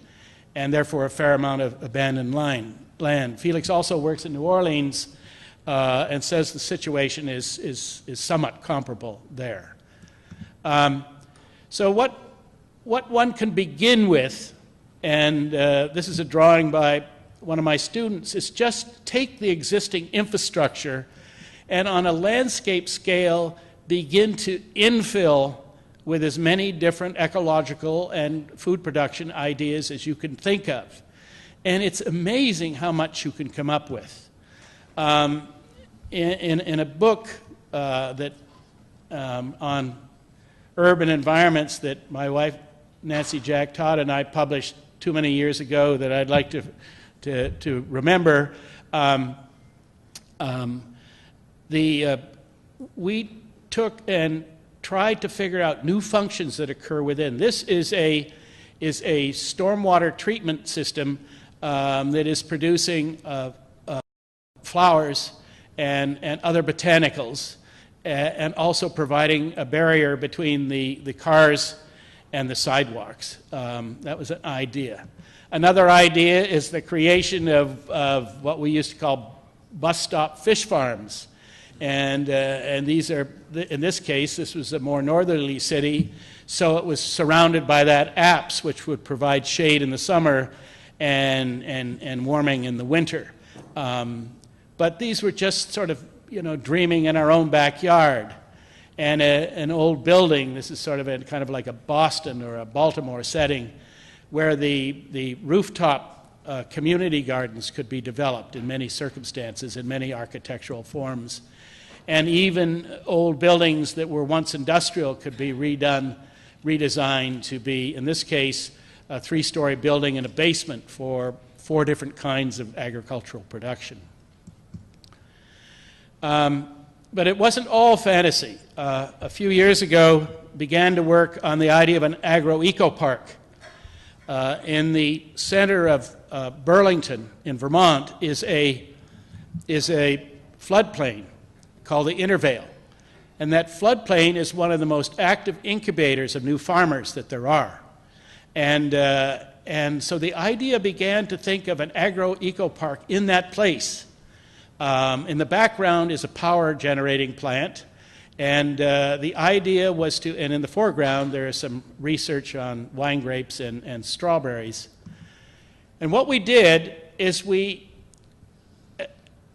and therefore a fair amount of abandoned land. Felix also works in New Orleans and says the situation is somewhat comparable there. So what one can begin with, and this is a drawing by one of my students, is just take the existing infrastructure and on a landscape scale begin to infill with as many different ecological and food production ideas as you can think of. And it's amazing how much you can come up with. In a book on urban environments that my wife Nancy Jack Todd and I published too many years ago that I'd like to remember, we took and tried to figure out new functions that occur within. This is a stormwater treatment system that is producing flowers and other botanicals, and also providing a barrier between the cars and the sidewalks. That was an idea. Another idea is the creation of what we used to call bus stop fish farms. And these are, in this case, this was a more northerly city, so it was surrounded by that apse, which would provide shade in the summer and warming in the winter. But these were just sort of, dreaming in our own backyard. And an old building, this is sort of kind of like a Boston or a Baltimore setting, where the rooftop community gardens could be developed in many circumstances, in many architectural forms. And even old buildings that were once industrial could be redesigned to be, in this case, a 3-story building and a basement for 4 different kinds of agricultural production. But it wasn't all fantasy. A few years ago, began to work on the idea of an agro-eco park. In the center of Burlington in Vermont is a floodplain called the Intervale. And that floodplain is one of the most active incubators of new farmers that there are. And so the idea began to think of an agro-eco park in that place. In the background is a power generating plant, and the idea was to, and in the foreground there is some research on wine grapes and strawberries. And what we did is we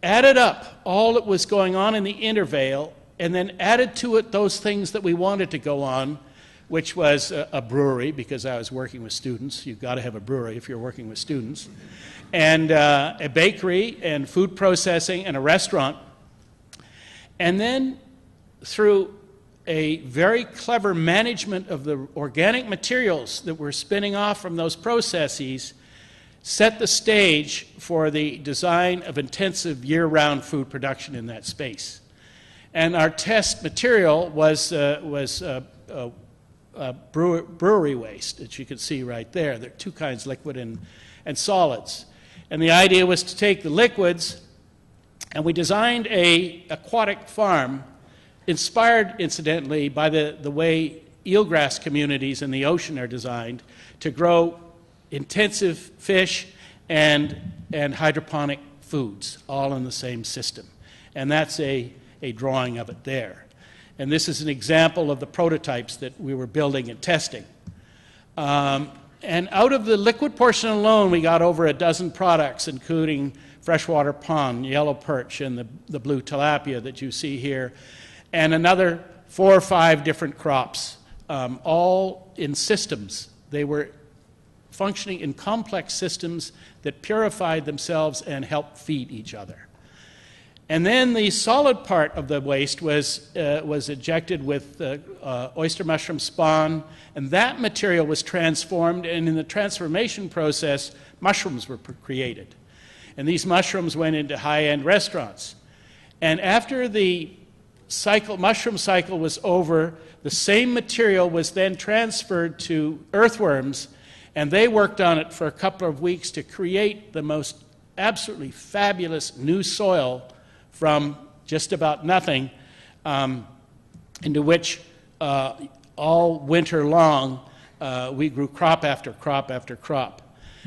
added up all that was going on in the Intervale and then added to it those things that we wanted to go on which was a brewery, because I was working with students. You've got to have a brewery if you're working with students. And a bakery and food processing and a restaurant. And then through a very clever management of the organic materials that were spinning off from those processes, set the stage for the design of intensive year-round food production in that space. And our test material was brewery waste, that you can see right there. There are two kinds, liquid and solids. And the idea was to take the liquids, and we designed an aquatic farm, inspired, incidentally, by the way eelgrass communities in the ocean are designed to grow intensive fish and hydroponic foods, all in the same system. And that's a drawing of it there. And this is an example of the prototypes that we were building and testing. And out of the liquid portion alone, we got over a dozen products, including freshwater pond, yellow perch, and the blue tilapia that you see here, and another 4 or 5 different crops, all in systems. They were functioning in complex systems that purified themselves and helped feed each other. And then the solid part of the waste was injected with oyster mushroom spawn, and that material was transformed, and in the transformation process, mushrooms were created. And these mushrooms went into high-end restaurants. And after the mushroom cycle was over, the same material was then transferred to earthworms, and they worked on it for a couple of weeks to create the most absolutely fabulous new soil from just about nothing, into which all winter long we grew crop after crop after crop.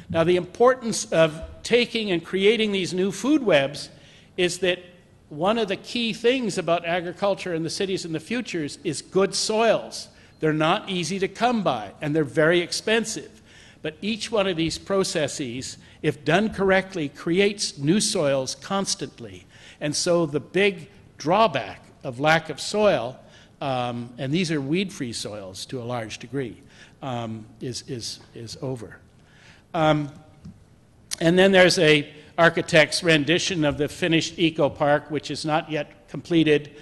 Now, the importance of taking and creating these new food webs is that one of the key things about agriculture in the cities in the future is good soils. They're not easy to come by, and they're very expensive. But each one of these processes, if done correctly, creates new soils constantly. And so the big drawback of lack of soil, and these are weed-free soils to a large degree, is over. And then there's an architect's rendition of the finished eco park, which is not yet completed.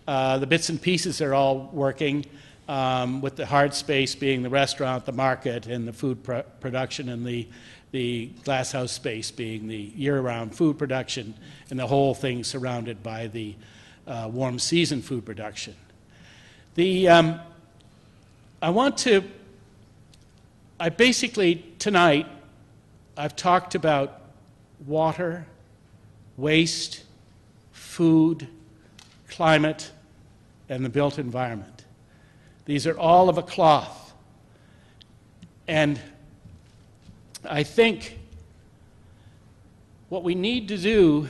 The bits and pieces are all working, with the hard space being the restaurant, the market, and the food production, and the glasshouse space being the year-round food production, and the whole thing surrounded by the warm season food production. Tonight, I've talked about water, waste, food, climate, and the built environment. These are all of a cloth. And I think what we need to do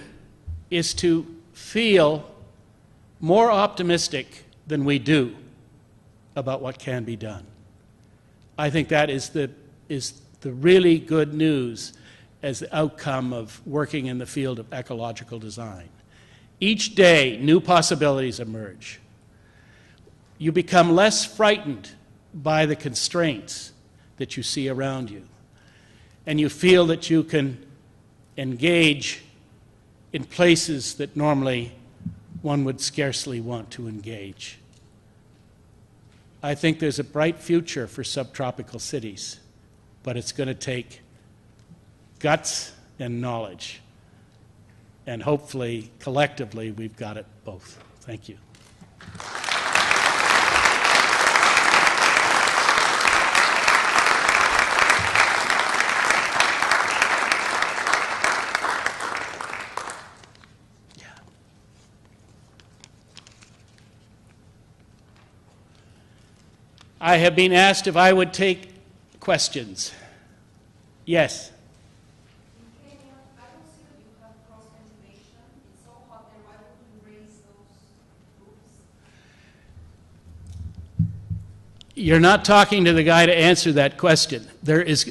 is to feel more optimistic than we do about what can be done. I think that is the really good news as the outcome of working in the field of ecological design. Each day, new possibilities emerge. You become less frightened by the constraints that you see around you, and you feel that you can engage in places that normally one would scarcely want to engage. I think there's a bright future for subtropical cities, but it's going to take guts and knowledge, and hopefully, collectively, we've got it both. Thank you. I have been asked if I would take questions. Yes? I don't see that you have cross-ventilation. It's so hot there. Why don't you raise those roofs? You're not talking to the guy to answer that question. There is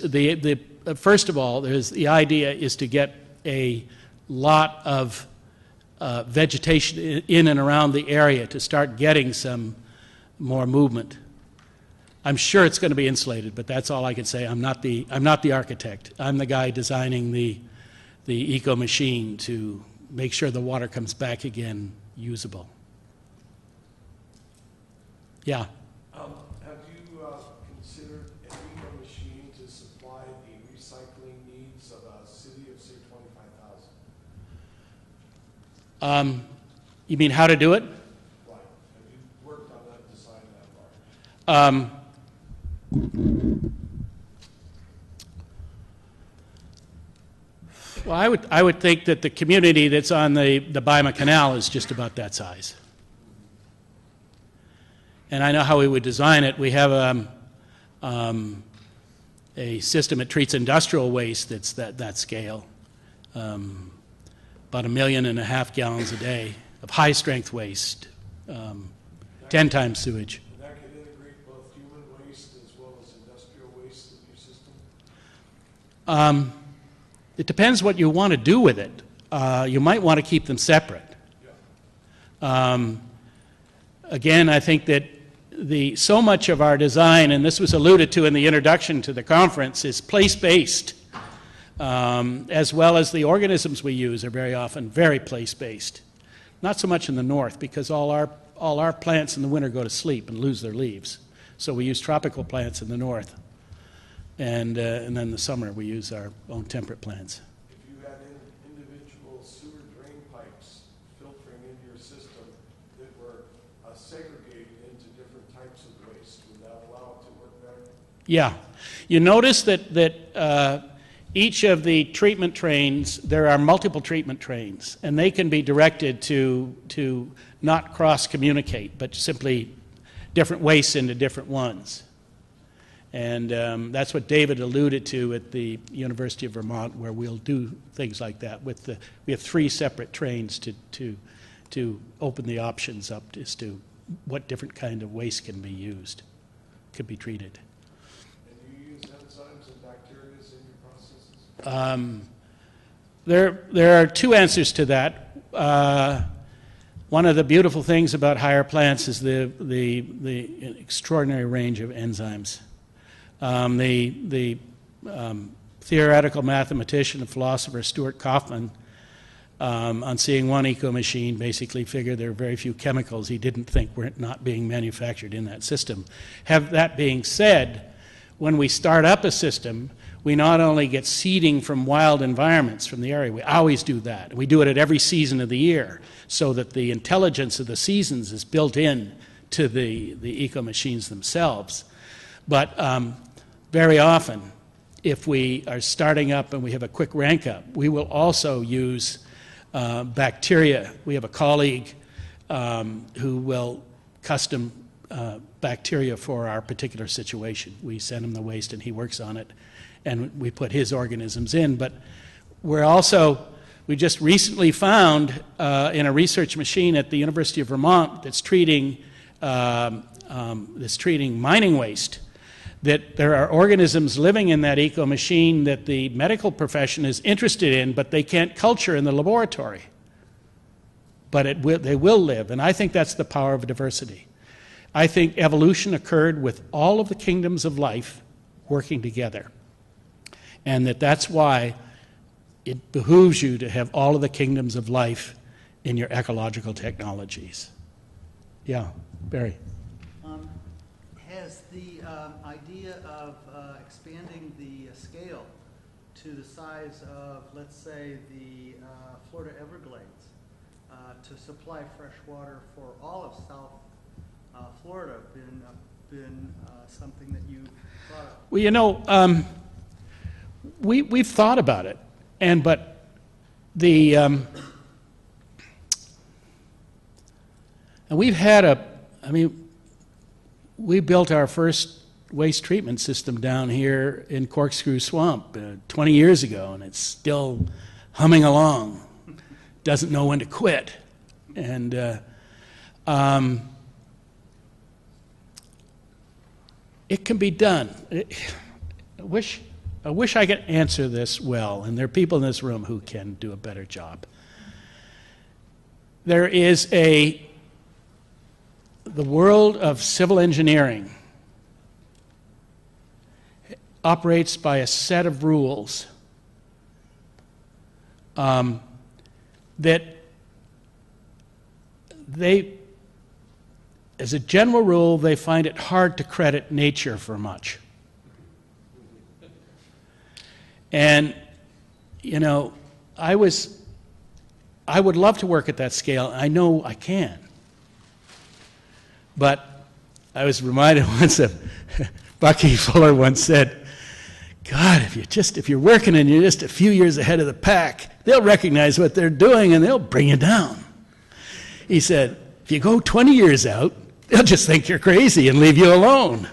first of all, the idea is to get a lot of vegetation in and around the area to start getting some more movement. I'm sure it's going to be insulated, but that's all I can say. I'm not the architect. I'm the guy designing the eco machine to make sure the water comes back again usable. Yeah. Have you considered an eco machine to supply the recycling needs of a city of, say, 25,000? You mean how to do it? Right. Have you worked on that, design that part? Well, I would think that the community that's on the Bima Canal is just about that size. And I know how we would design it. We have a system that treats industrial waste that's that scale, about 1.5 million gallons a day of high-strength waste, 10 times sewage. And that could integrate both human waste as well as industrial waste in your system? It depends what you want to do with it. You might want to keep them separate. Again, I think that so much of our design, and this was alluded to in the introduction to the conference, is place-based, as well as the organisms we use are very often very place-based. Not so much in the north, because all our plants in the winter go to sleep and lose their leaves. So we use tropical plants in the north. And then in the summer we use our own temperate plants. If you had individual sewer drain pipes filtering into your system that were segregated into different types of waste, would that allow it to work better? Yeah. You notice that each of the treatment trains, there are multiple treatment trains, and they can be directed to not cross-communicate, but simply different wastes into different ones. And that's what David alluded to at the University of Vermont, where we'll do things like that. We have 3 separate trains to open the options up as to what different kind of waste can be used, could be treated. And do you use enzymes and bacteria in your processes? There are 2 answers to that. One of the beautiful things about higher plants is the extraordinary range of enzymes. The theoretical mathematician and philosopher Stuart Kauffman, on seeing one eco machine, basically figured there are very few chemicals he didn't think were not being manufactured in that system. That being said, when we start up a system, we not only get seeding from wild environments from the area, we always do that. We do it at every season of the year, so that the intelligence of the seasons is built in to the eco machines themselves. But very often, if we are starting up and we have a quick rank up, we will also use bacteria. We have a colleague who will custom bacteria for our particular situation. We send him the waste and he works on it, and we put his organisms in. But we just recently found in a research machine at the University of Vermont that's treating mining waste, that there are organisms living in that eco machine that the medical profession is interested in, but they can't culture in the laboratory. But they will live, and I think that's the power of diversity. I think evolution occurred with all of the kingdoms of life working together, and that's why it behooves you to have all of the kingdoms of life in your ecological technologies. Yeah, Barry. Has the idea of expanding the scale to the size of, let's say, the Florida Everglades to supply fresh water for all of South Florida been something that you thought of? Well, you know, we've thought about it, but and we've had we built our first waste treatment system down here in Corkscrew Swamp 20 years ago, and it's still humming along. Doesn't know when to quit. And it can be done. I wish I could answer this well, and there are people in this room who can do a better job. There is the world of civil engineering operates by a set of rules that they, as a general rule, they find it hard to credit nature for much. And, you know, I would love to work at that scale. I know I can. But I was reminded once of Bucky Fuller once said, God, if you're working and you're just a few years ahead of the pack, they'll recognize what they're doing and they'll bring you down. He said, if you go 20 years out, they'll just think you're crazy and leave you alone.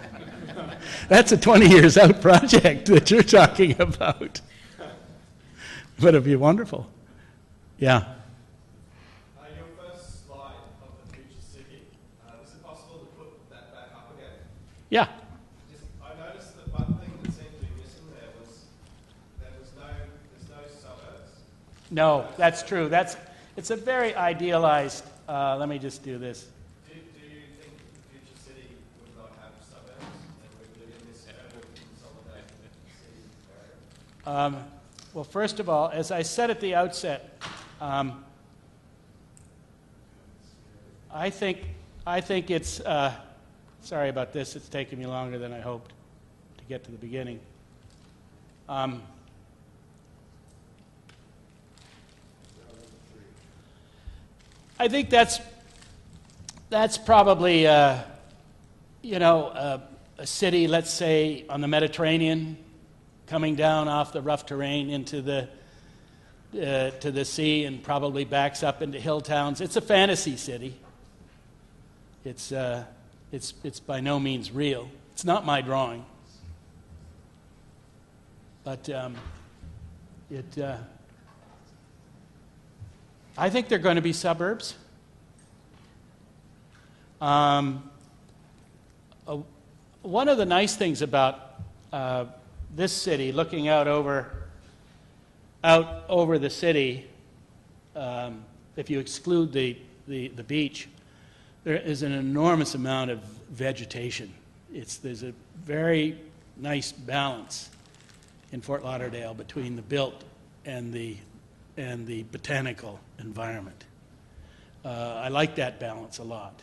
That's a 20 years out project that you're talking about. But it'd be wonderful. Yeah. Your first slide of the future city, is it possible to put that back up again? Yeah. I noticed that one thing that seemed to be missing there was there's no suburbs. No, that's true. It's a very idealized, let me just do this. Do you think the future city would not have suburbs and would live in this urban consolidated city area? Well, first of all, as I said at the outset, I think it's, sorry about this, it's taken me longer than I hoped to get to the beginning. I think that's probably, a city, let's say, on the Mediterranean, coming down off the rough terrain into the to the sea and probably backs up into hill towns. It's a fantasy city. It's by no means real. It's not my drawing, but I think they're going to be suburbs. One of the nice things about this city, looking out over the city, if you exclude the beach, there is an enormous amount of vegetation. There's a very nice balance in Fort Lauderdale between the built and the botanical environment. I like that balance a lot.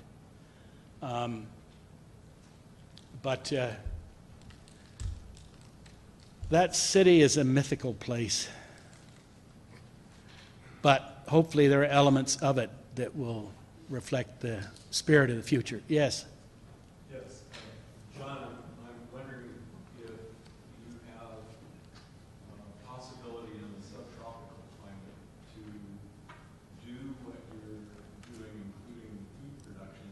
But that city is a mythical place. But hopefully there are elements of it that will reflect the spirit of the future. Yes? Yes. John, I'm wondering if you have a possibility in the subtropical climate to do what you're doing, including food production,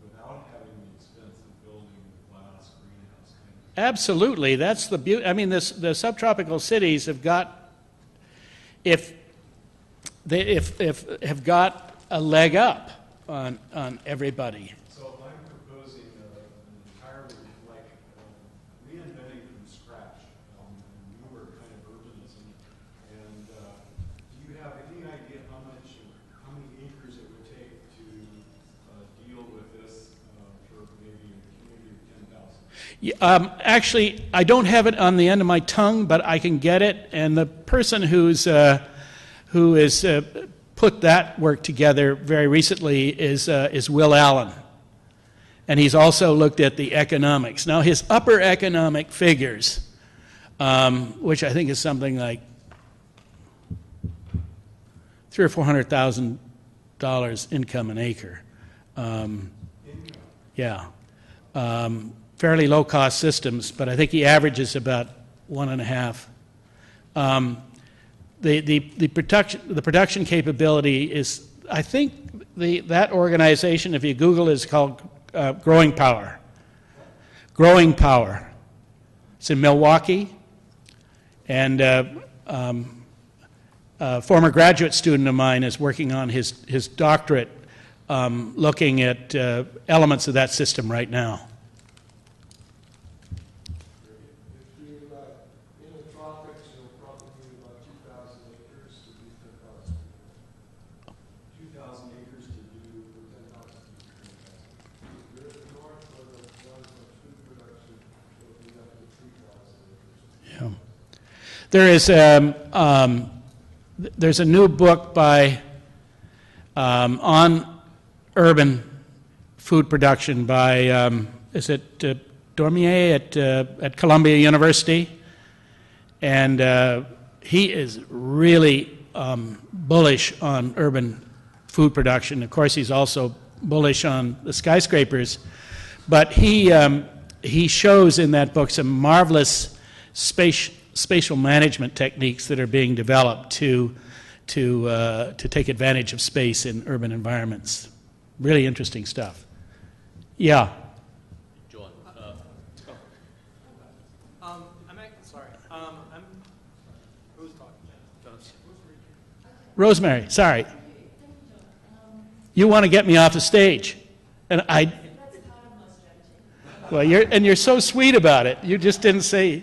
without having the expense of building the glass greenhouse kind of. Absolutely. That's the beauty. I mean, the subtropical cities have got, if have got a leg up on everybody. So if I'm proposing an entirely reinventing from scratch, newer kind of urbanism, and do you have any idea how many acres it would take to deal with this for maybe a community of 10,000? Actually, I don't have it on the end of my tongue, but I can get it. And the person who has put that work together very recently is Will Allen. And he's also looked at the economics. Now, his upper economic figures, which I think is something like $300,000 or $400,000 income an acre. Yeah. Fairly low-cost systems, but I think he averages about 1.5. The production capability is, I think that organization, if you Google it, is called Growing Power. Growing Power. It's in Milwaukee, and a former graduate student of mine is working on his doctorate looking at elements of that system right now. There is there's a new book by on urban food production by is it Dormier at Columbia University, and he is really bullish on urban food production. Of course, he's also bullish on the skyscrapers, but he shows in that book some marvelous spatial management techniques that are being developed to take advantage of space in urban environments. Really interesting stuff. Yeah. John. Who's talking? Rosemary, sorry. You want to get me off the stage, and I. Well, you're so sweet about it. You just didn't say,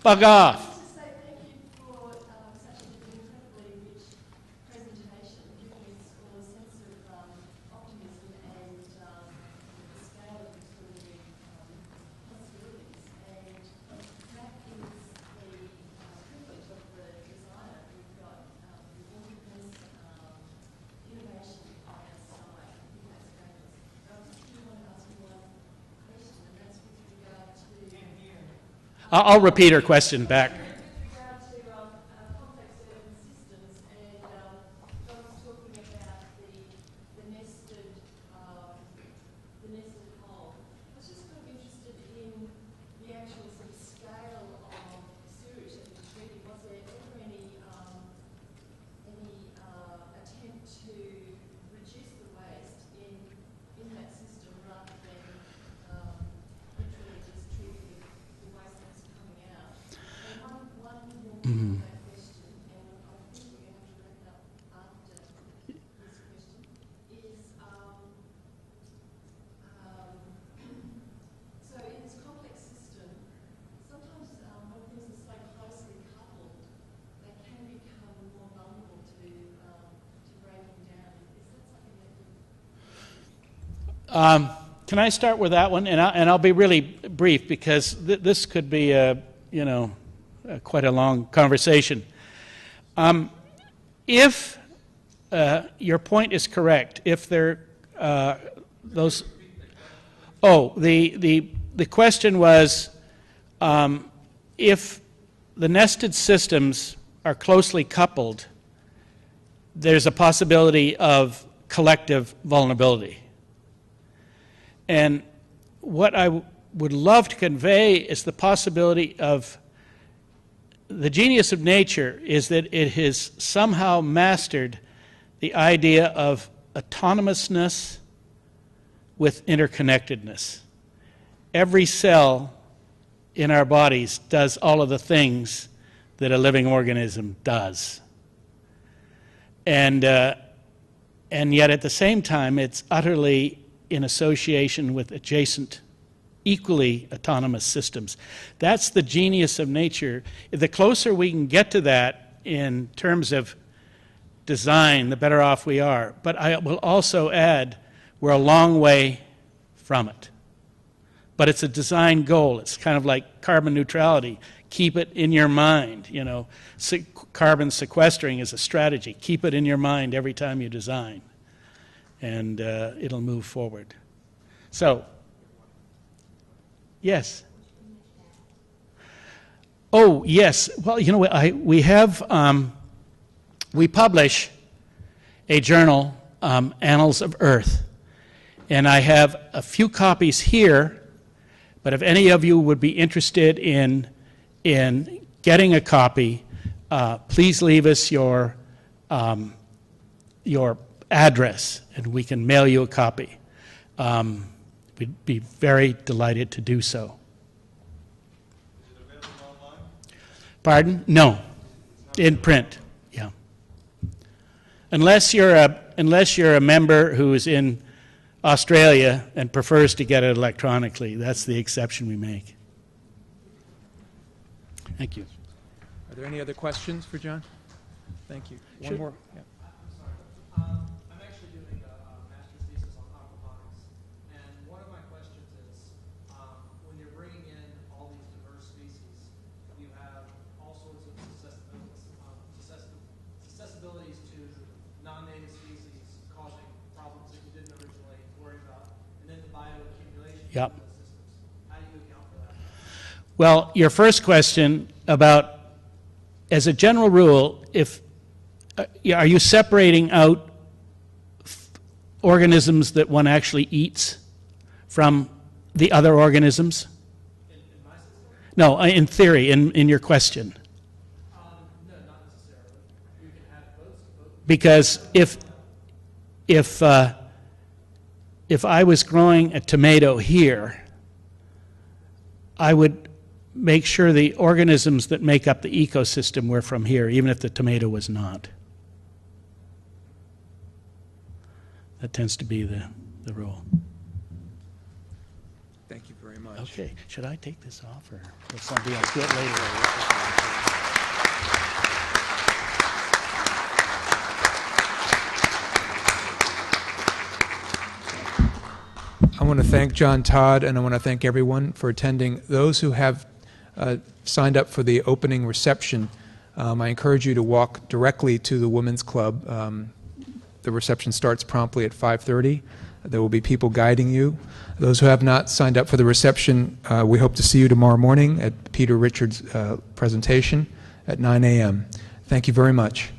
"Bug off." I'll repeat her question back. Can I start with that one? And I'll be really brief because this could be quite a long conversation. If your point is correct, if there those, the question was if the nested systems are closely coupled, there's a possibility of collective vulnerability. And what I would love to convey is the possibility of the genius of nature is that it has somehow mastered the idea of autonomousness with interconnectedness. Every cell in our bodies does all of the things that a living organism does. And yet at the same time, it's utterly in association with adjacent, equally autonomous systems. That's the genius of nature. The closer we can get to that in terms of design, the better off we are. But I will also add, we're a long way from it. But it's a design goal. It's kind of like carbon neutrality. Keep it in your mind. Carbon sequestering is a strategy. Keep it in your mind every time you design. And it'll move forward. So, yes. Oh, yes. Well, we publish a journal, Annals of Earth, and I have a few copies here. But if any of you would be interested in getting a copy, please leave us your address, and we can mail you a copy. We'd be very delighted to do so. Is it available online? Pardon? No, in print. Yeah. Unless you're a member who is in Australia and prefers to get it electronically, that's the exception we make. Thank you. Are there any other questions for John? Thank you. One more. Yeah. I'm actually doing a master's thesis on aquaponics, and one of my questions is, when you're bringing in all these diverse species, you have all sorts of Yep. How do you account for that? Well, your first question about, as a general rule, if are you separating out organisms that one actually eats from the other organisms? In my system? No, in theory, in your question. No, not necessarily. You can have both. Because if I was growing a tomato here, I would make sure the organisms that make up the ecosystem were from here, even if the tomato was not. That tends to be the rule. Thank you very much. Okay, should I take this off, or will somebody else do it later? I want to thank John Todd, and I want to thank everyone for attending. Those who have signed up for the opening reception, I encourage you to walk directly to the Women's Club. The reception starts promptly at 5:30. There will be people guiding you. Those who have not signed up for the reception, we hope to see you tomorrow morning at Peter Richards' presentation at 9 a.m. Thank you very much.